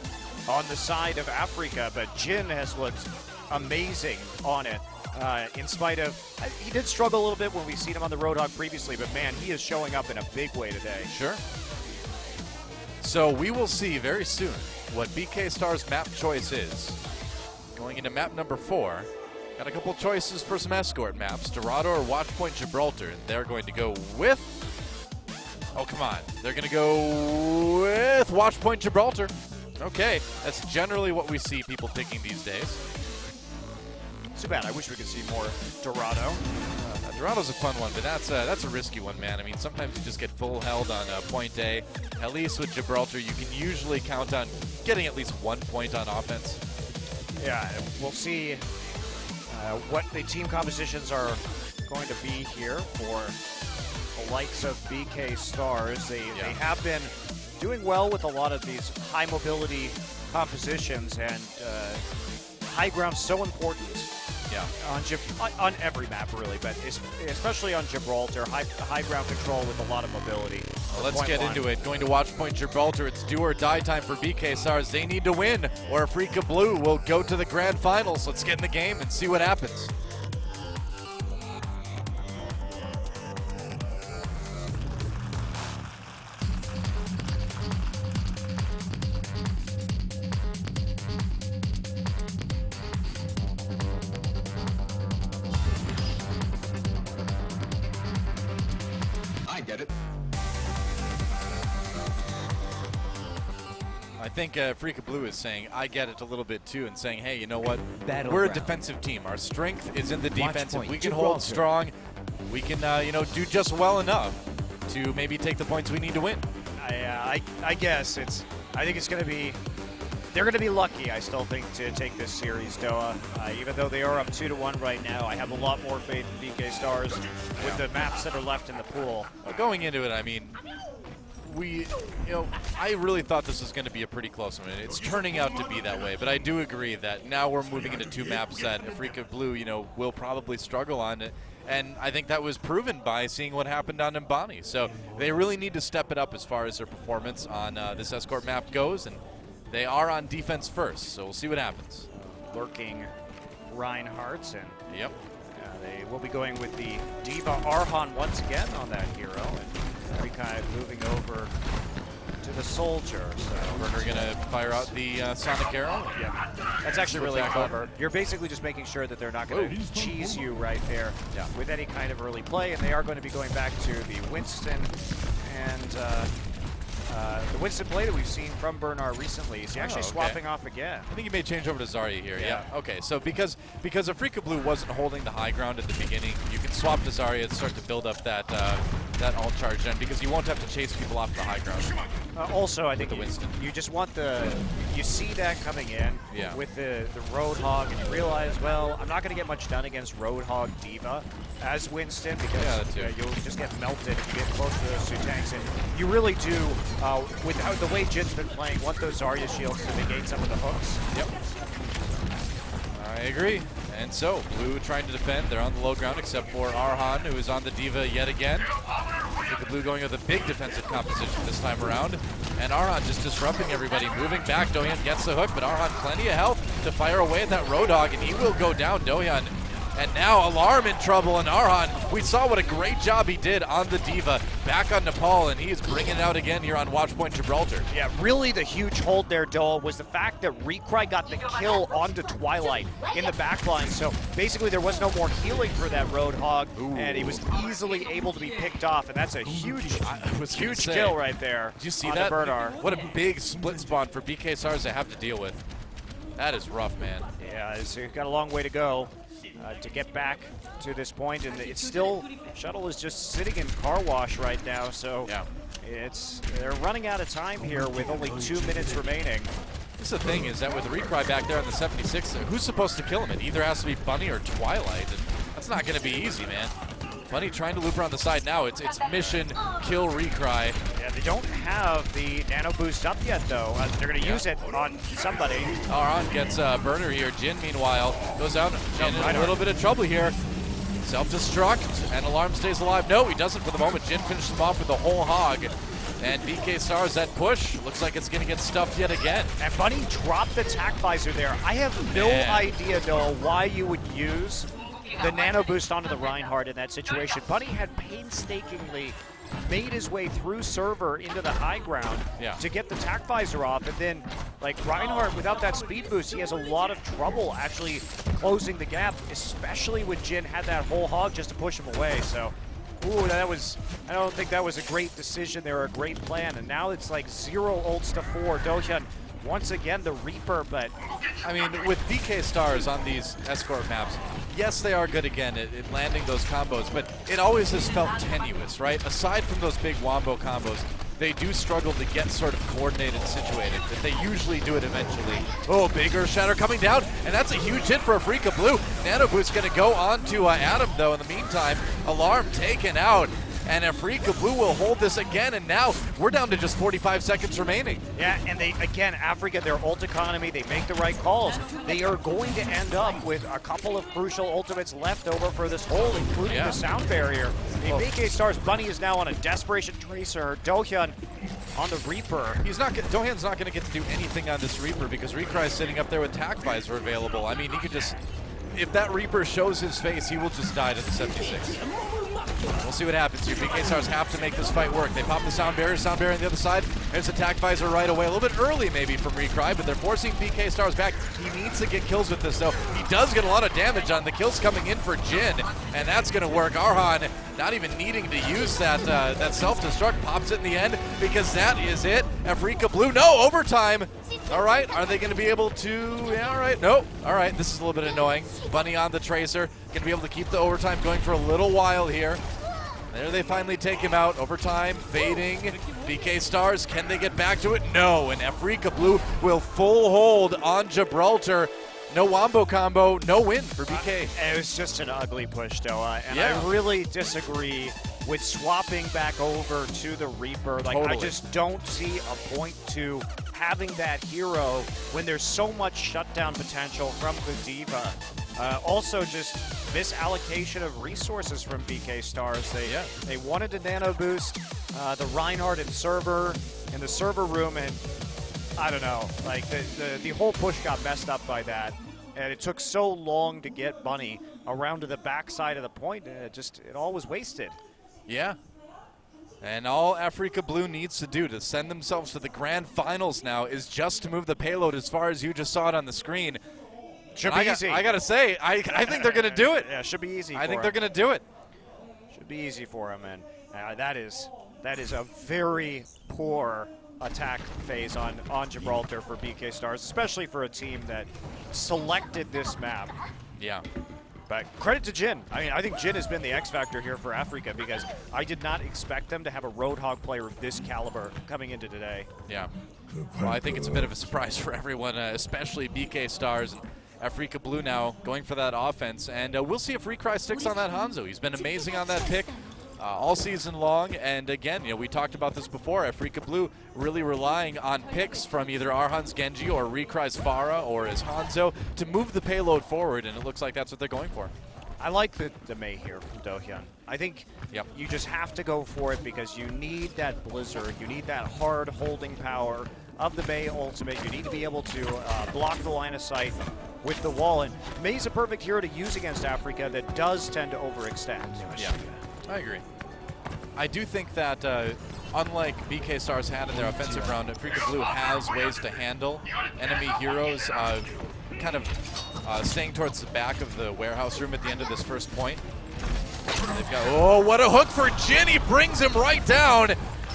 on the side of Afreeca? But Jin has looked amazing on it. In spite of, he did struggle a little bit when we've seen him on the Roadhog previously, but man, he is showing up in a big way today. Sure. So we will see very soon what BK Star's map choice is. Going into map number 4, got a couple choices for some escort maps, Dorado or Watchpoint Gibraltar, and they're going to go with, they're going to go with Watchpoint Gibraltar. Okay, that's generally what we see people picking these days. Too bad. I wish we could see more Dorado. Dorado's a fun one, but that's a risky one, man. I mean, sometimes you just get full held on point A. At least with Gibraltar, you can usually count on getting at least 1 point on offense. Yeah, we'll see what the team compositions are going to be here for the likes of BK Stars. They have been doing well with a lot of these high mobility compositions, and high ground's so important. Yeah. On every map, really, but especially on Gibraltar, high ground control with a lot of mobility. Well, let's get into it. Going to Watchpoint Gibraltar, it's do or die time for BK Stars. They need to win, or Afreeca Blue will go to the grand finals. Let's get in the game and see what happens. get it. I think Afreeca Blue is saying, I get it a little bit too, and saying, hey, you know what? We're a Battleground. defensive team. Our strength is in the Watch defense. If point, we can Gibraltar. hold strong, we can, do just well enough to maybe take the points we need to win. I guess I think it's going to be. They're going to be lucky, I still think, to take this series, Doa. Even though they are up 2-1 right now, I have a lot more faith in BK Stars with the maps that are left in the pool. Well, going into it, I mean, I really thought this was going to be a pretty close one. It's turning out to be that way, but I do agree that now we're moving into 2 maps that Afreeca Blue, will probably struggle on it. And I think that was proven by seeing what happened on Mbani. So they really need to step it up as far as their performance on this escort map goes, and they are on defense first, so we'll see what happens. Lurking Reinhardt, and yep, they will be going with the Diva Arhan once again on that hero, and Freecs moving over to the Soldier. So Burner gonna fire out the Sonic Arrow. Yeah, that's actually really clever. You're basically just making sure that they're not going to cheese you right there with any kind of early play, and they are going to be going back to the Winston and the Winston play that we've seen from Bernard recently. He's actually swapping off again. I think he may change over to Zarya here. Yeah. Okay. So because Afreeca Blue wasn't holding the high ground at the beginning, you can swap to Zarya and start to build up that ult charge then, because you won't have to chase people off the high ground. Also, I think you just want you see that coming in with the Roadhog, and you realize, well, I'm not going to get much done against Roadhog Diva as Winston, because you'll just get melted if you get close to those 2 tanks. And you really do, without the way Jin's been playing, want those Zarya shields to negate some of the hooks. Yep. I agree. And so, Blue trying to defend. They're on the low ground, except for Arhan, who is on the Diva yet again. The Blue going with a big defensive composition this time around. And Arhan just disrupting everybody, moving back. Dohyun gets the hook, but Arhan plenty of health to fire away at that Roadhog, and he will go down, Dohyun. And now Alarm in trouble, and Arhan, we saw what a great job he did on the Diva, back on Nepal, and he is bringing it out again here on Watchpoint Gibraltar. Yeah, really the huge hold there, Doa, was the fact that Recry got the kill onto Twilight in the backline. So basically there was no more healing for that Roadhog, and he was easily able to be picked off, and that's a huge kill right there. Did you see on that? the Bernard. What a big split spawn for BK Stars to have to deal with. That is rough, man. Yeah, it's got a long way to go to get back to this point, and it's still, Shuttle is just sitting in car wash right now, so they're running out of time here with only 2 minutes remaining. This is the thing, is that with Recry back there on the 76, who's supposed to kill him? It either has to be Bunny or Twilight, and that's not going to be easy, man. Bunny trying to loop around the side now. It's mission kill Recry. Yeah, they don't have the nano boost up yet, though. They're going to use it on somebody. Arhan gets Burner here. Jin, meanwhile, goes out. Jin in a little bit of trouble here. Self-destruct, and Alarm stays alive. No, he doesn't for the moment. Jin finishes him off with the whole hog. And BK Stars, that push, looks like it's going to get stuffed yet again. And Bunny dropped the tack visor there. I have no idea, though, why you would use the nano boost onto the Reinhardt in that situation. Bunny had painstakingly made his way through server into the high ground to get the tack visor off, and then like Reinhardt, without that speed boost, he has a lot of trouble actually closing the gap, especially when Jin had that whole hog just to push him away. So ooh, I don't think that was a great decision there, or a great plan, and now it's like 0 ults to 4. Dohyun once again the Reaper, but I mean, with BK Stars on these escort maps, yes, they are good again at landing those combos, but it always has felt tenuous, right? Aside from those big wombo combos, they do struggle to get sort of coordinated and situated, but they usually do it eventually. Oh, big Earth Shatter coming down, and that's a huge hit for Afreeca Blue. Nano Boost going to go on to Adam, though. In the meantime, Alarm taken out, and Afreeca Blue will hold this again, and now we're down to just 45 seconds remaining. Yeah, and they, again, Afreeca, their ult economy, they make the right calls. They are going to end up with a couple of crucial ultimates left over for this hole, including the sound barrier. The BK Stars Bunny is now on a Desperation Tracer. Dohyun on the Reaper. Dohyun's not going to get to do anything on this Reaper because Recry is sitting up there with Tack Visor available. I mean, he could just if that Reaper shows his face, he will just die to the 76. We'll see what happens here. BK Stars have to make this fight work. They pop the sound barrier on the other side. There's attack visor right away. A little bit early maybe from Recry, but they're forcing BK Stars back. He needs to get kills with this though. He does get a lot of damage on the kills coming in for Jin, and that's gonna work. Arhan not even needing to use that that self-destruct, pops it in the end because that is it. Afreeca Blue, no, overtime. All right, are they gonna be able to, yeah, all right, no. All right, this is a little bit annoying. Bunny on the Tracer, gonna be able to keep the overtime going for a little while here. There they finally take him out. Overtime, fading. BK Stars, can they get back to it? No, and Afreeca Blue will full hold on Gibraltar. No wombo combo, no win for BK. It was just an ugly push, Doa, and Yeah. I really disagree with swapping back over to the Reaper. Like, Totally. I just don't see a point to having that hero when there's so much shutdown potential from the Diva. Also, just misallocation of resources from BK Stars. They wanted to nano boost the Reinhardt and server in the server room, and I don't know, like the whole push got messed up by that, and it took so long to get Bunny around to the backside of the point, and it all was wasted. Yeah. And all Afreeca Blue needs to do to send themselves to the grand finals now is just to move the payload as far as you just saw it on the screen. Should And be easy. I gotta say, I think they're gonna do it. Yeah, should be easy. I think they're gonna do it. Should be easy for him, and that is a very poor attack phase on Gibraltar for BK Stars, especially for a team that selected this map. Yeah. But credit to Jin. I mean, I think Jin has been the X factor here for Afreeca because I did not expect them to have a Roadhog player of this caliber coming into today. Yeah. Well, I think it's a bit of a surprise for everyone, especially BK Stars. Afreeca Blue now going for that offense, and we'll see if Recry sticks on that Hanzo. He's been amazing on that pick all season long, and again, we talked about this before. Afreeca Blue really relying on picks from either Arhan's Genji or Recry's Pharah or his Hanzo to move the payload forward, and it looks like that's what they're going for. I like the Mei here from Dohyun. I think you just have to go for it because you need that Blizzard. You need that hard holding power of the Mei ultimate. You need to be able to block the line of sight with the wall. And Mei's a perfect hero to use against Afreeca that does tend to overextend. Yeah, I agree. I do think that unlike BK Stars had in their offensive round, Afreeca Blue has ways to handle enemy heroes kind of staying towards the back of the warehouse room at the end of this first point. They've got, oh, what a hook for Jin. He brings him right down.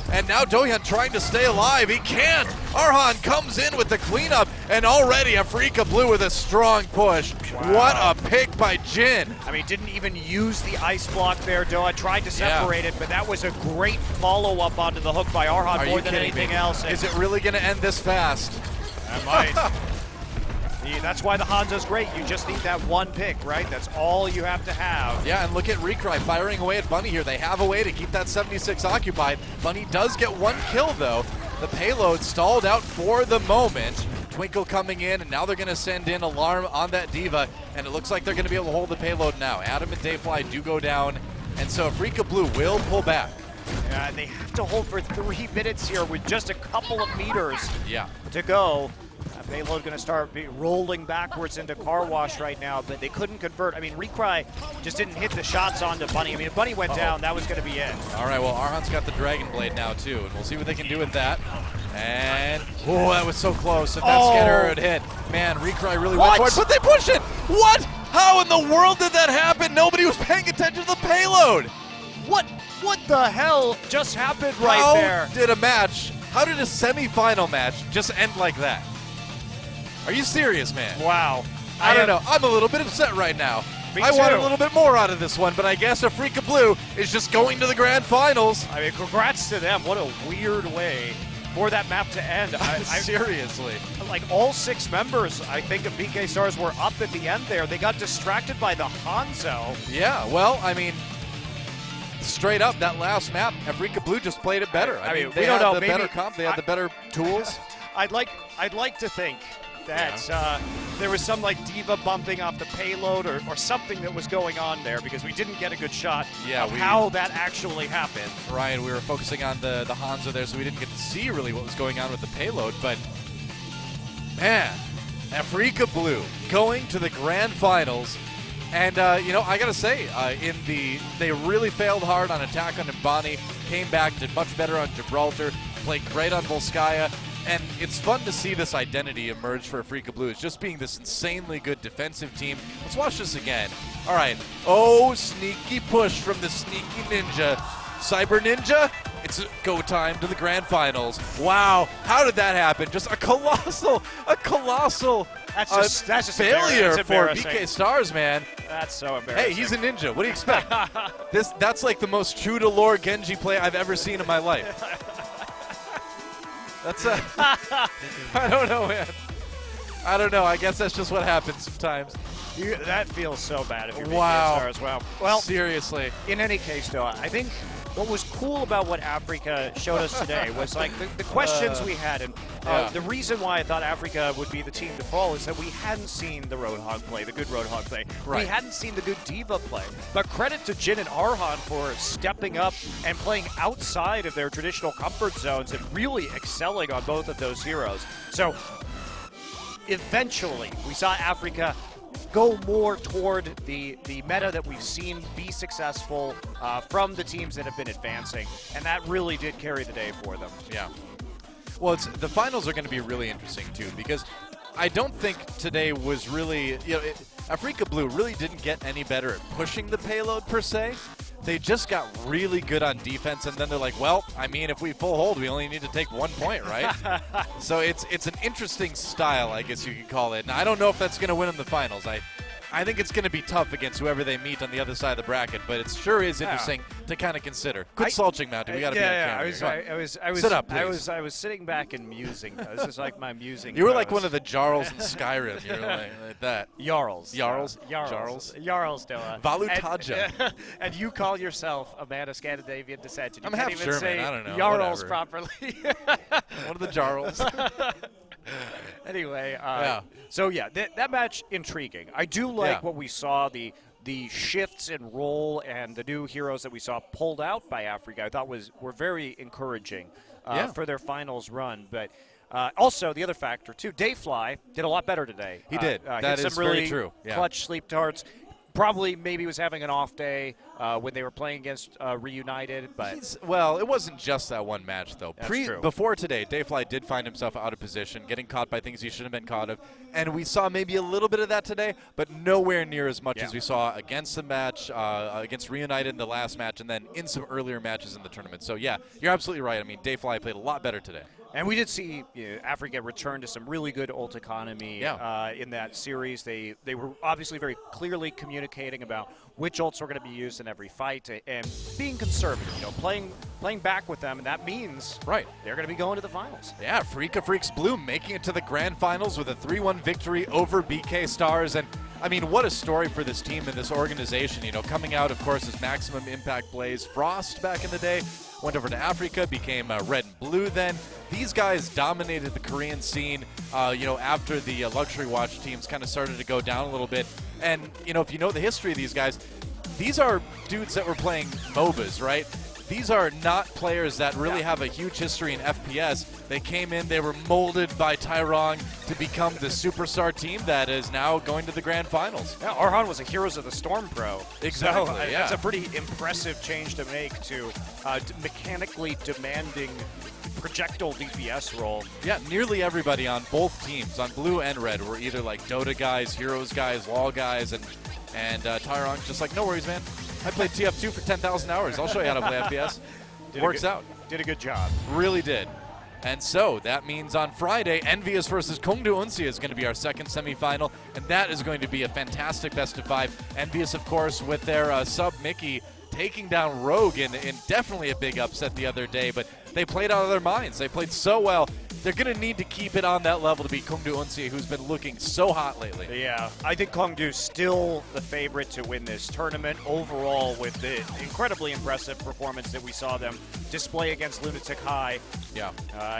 And now Dohyun trying to stay alive. He can't. Arhan comes in with the cleanup, and already Afreeca Blue with a strong push. Wow. What a pick by Jin. I mean, didn't even use the ice block there, Doa. Tried to separate it, but that was a great follow-up onto the hook by Arhan more than anything else. Is it really going to end this fast? That might. That's why the Hanzo's great. You just need that one pick, right? That's all you have to have. Yeah, and look at Recry firing away at Bunny here. They have a way to keep that 76 occupied. Bunny does get one kill, though. The payload stalled out for the moment. Twinkle coming in, and now they're going to send in Alarm on that Diva, and it looks like they're going to be able to hold the payload now. Adam and Dayfly do go down, and so Afreeca Blue will pull back. They have to hold for 3 minutes here with just a couple of meters to go. Payload going to start rolling backwards into Car Wash right now, but they couldn't convert. I mean, Recry just didn't hit the shots onto Bunny. I mean, if Bunny went down, that was going to be it. All right, well, Arhan's got the Dragon Blade now, too, and we'll see what they can do with that. And, oh, that was so close. If that scanner had hit, man, Recry really went for it, but they push it! What? How in the world did that happen? Nobody was paying attention to the payload. What the hell just happened right there? How did a semifinal match just end like that? Are you serious, man? Wow. I don't know. I'm a little bit upset right now. Me I want a too. little bit more out of this one, but I guess Afreeca Blue is just going to the grand finals. I mean, congrats to them. What a weird way for that map to end. Seriously. Like, all 6 members, I think, of BK Stars were up at the end there. They got distracted by the Hanzo. Yeah, well, I mean, straight up, that last map, Afreeca Blue just played it better. I mean, we they don't had know. the Maybe better comp, they had the better tools. I'd like to think that there was some like Diva bumping off the payload or something that was going on there because we didn't get a good shot of how that actually happened. Ryan, we were focusing on the Hanzo there, so we didn't get to see really what was going on with the payload, but man, Afreeca Blue going to the grand finals And, I got to say, they really failed hard on attack on Mbani, came back, did much better on Gibraltar, played great on Volskaya, and it's fun to see this identity emerge for Afreeca Blues, just being this insanely good defensive team. Let's watch this again. All right. Oh, sneaky push from the sneaky ninja. Cyber Ninja, it's go time to the grand finals. Wow, how did that happen? Just a colossal That's just failure that's for BK Stars, man. That's so embarrassing. Hey, he's a ninja. What do you expect? That's like the most true to lore Genji play I've ever seen in my life. That's I don't know, man. I don't know. I guess that's just what happens sometimes. That feels so bad if you're Wow. BK Stars. Well, seriously. In any case, though, I think what was cool about what Afreeca showed us today was like the questions we had, and the reason why I thought Afreeca would be the team to fall is that we hadn't seen the Roadhog play, the good Roadhog play. Right. We hadn't seen the good Diva play. But credit to Jin and Arhan for stepping up and playing outside of their traditional comfort zones and really excelling on both of those heroes. So eventually, we saw Afreeca go more toward the meta that we've seen be successful from the teams that have been advancing, and that really did carry the day for them. Yeah. Well, the finals are going to be really interesting, too, because I don't think today was really, Afreeca Blue really didn't get any better at pushing the payload, per se. They just got really good on defense, and then they're like, well, I mean, if we full hold, we only need to take 1 point, right? So it's an interesting style, I guess you could call it. And I don't know if that's going to win in the finals. I think it's going to be tough against whoever they meet on the other side of the bracket, but it sure is interesting to kind of consider. Good Salching, Mounty. We got to be on camera. Sit up, please. I was sitting back and musing. This is like my musing. You were like one of the Jarls in Skyrim. You were like that. Jarls. Jarls. Noah. Valutaja. And you call yourself a man of Scandinavian descent. I'm half German. I don't know. Jarls Whatever. properly. One of the Jarls. Anyway, so yeah, that match intriguing. I do like what we saw, the shifts in role and the new heroes that we saw pulled out by Afreeca. I thought were very encouraging for their finals run. But also the other factor too, Dayfly did a lot better today. He did. That hit is some really very true. Yeah. Clutch sleep darts. Probably maybe was having an off day when they were playing against Reunited, but it wasn't just that one match though. Before today, Dayfly did find himself out of position, getting caught by things he shouldn't have been caught of, and we saw maybe a little bit of that today, but nowhere near as much as we saw against the match, against Reunited in the last match, and then in some earlier matches in the tournament. So yeah, you're absolutely right. I mean, Dayfly played a lot better today. And we did see Afreeca return to some really good ult economy in that series. They were obviously very clearly communicating about which ults were going to be used in every fight and being conservative, playing back with them, and that means they're going to be going to the finals. Yeah, Freecs Blue making it to the grand finals with a 3-1 victory over BK Stars. And I mean, what a story for this team and this organization. Coming out, of course, as Maximum Impact Blaze Frost back in the day, went over to Afreeca, became Red and Blue then. These guys dominated the Korean scene, after the luxury watch teams kind of started to go down a little bit. And, if you know the history of these guys, these are dudes that were playing MOBAs, right? These are not players that really have a huge history in FPS. They came in, they were molded by Tyrong to become the superstar team that is now going to the grand finals. Yeah, Arhan was a Heroes of the Storm pro. Exactly, so, that's a pretty impressive change to make to mechanically demanding projectile DPS role. Yeah, nearly everybody on both teams, on blue and red, were either like Dota guys, Heroes guys, LoL guys, and Tyrong's just like, no worries, man. I played TF2 for 10,000 hours. I'll show you how to play FPS. Works out. Did a good job. Really did. And so that means on Friday, Envious versus Kongdu Unsi is going to be our second semifinal, and that is going to be a fantastic best of 5. Envious, of course, with their sub Mickey taking down Rogue in definitely a big upset the other day, but they played out of their minds. They played so well. They're going to need to keep it on that level to beat Kongdu Unsi, who's been looking so hot lately. Yeah, I think Kongdu's still the favorite to win this tournament overall with the incredibly impressive performance that we saw them display against Lunatic High. Yeah.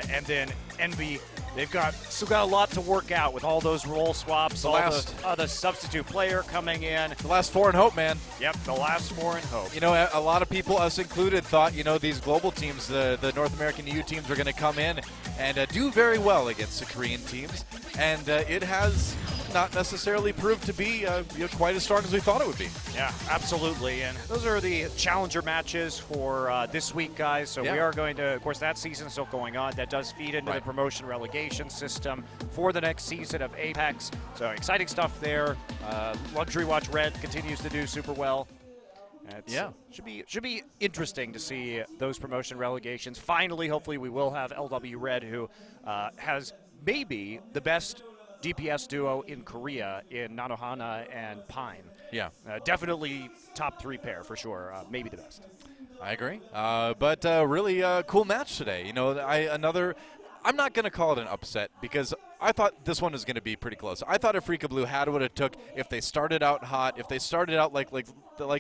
And then Envy, they've still got a lot to work out with all those role swaps, the substitute player coming in. The last 4 in hope, man. Yep, the last 4 in hope. A lot of people, us included, thought, these global teams, the North American EU teams, were going to come in and do very well against the Korean teams. And it has not necessarily proved to be quite as strong as we thought it would be. Yeah, absolutely. And those are the challenger matches for this week, guys. So we are going to, of course, that season is still going on. That does feed into the promotion relegation system for the next season of Apex. So exciting stuff there. Luxury Watch Red continues to do super well. Should be interesting to see those promotion relegations. Finally, hopefully we will have LW Red, who has maybe the best DPS duo in Korea in Nanohana and Pine. Yeah. Definitely top 3 pair for sure. Maybe the best. I agree. But really cool match today. You know, I'm not going to call it an upset because I thought this one was going to be pretty close. I thought Afreeca Blue had what it took if they started out hot, if they started out like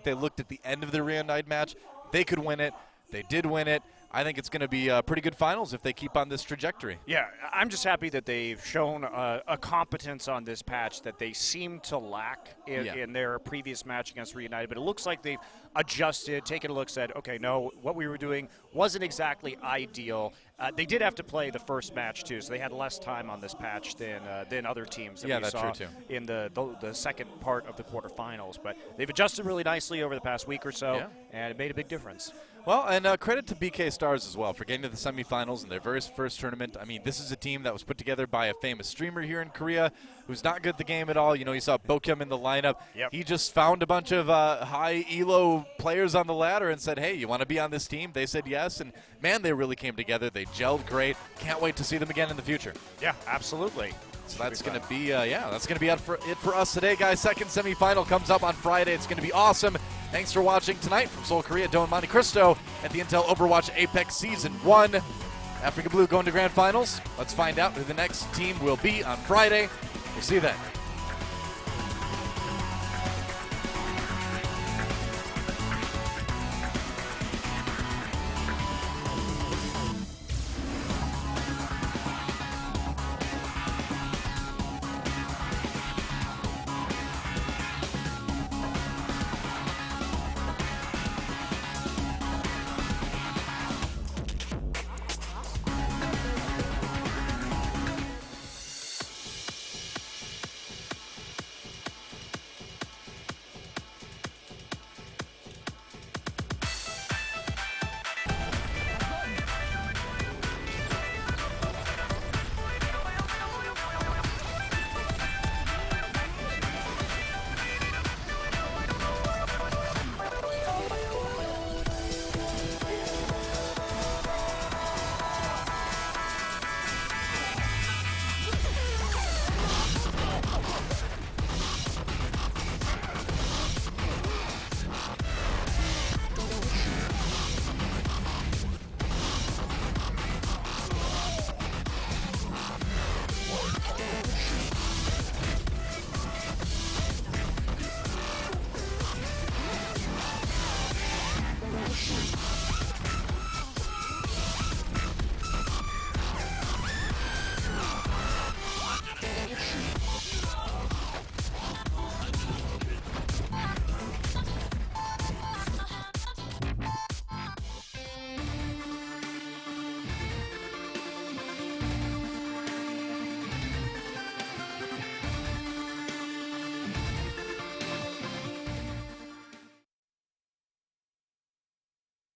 they looked at the end of the Reunite match, they could win it. They did win it. I think it's going to be pretty good finals if they keep on this trajectory. Yeah, I'm just happy that they've shown a competence on this patch that they seem to lack in their previous match against Reunited. But it looks like they've adjusted, taken a look, said, okay, no, what we were doing wasn't exactly ideal. They did have to play the first match, too, so they had less time on this patch than other teams that we saw in the second part of the quarterfinals. But they've adjusted really nicely over the past week or so, and it made a big difference. Well, and credit to BK Stars as well for getting to the semifinals in their very first tournament. I mean, this is a team that was put together by a famous streamer here in Korea who's not good at the game at all. You know, you saw Bokim in the lineup. Yep. He just found a bunch of high elo players on the ladder and said, hey, you want to be on this team? They said yes, and man, they really came together. They gelled great. Can't wait to see them again in the future. Yeah, absolutely. So that's going to be, that's going to be it for us today, guys. Second semifinal comes up on Friday. It's going to be awesome. Thanks for watching tonight from Seoul, Korea, Doan Monte Cristo at the Intel Overwatch Apex Season 1. Afreeca Blue going to Grand Finals. Let's find out who the next team will be on Friday. We'll see you then.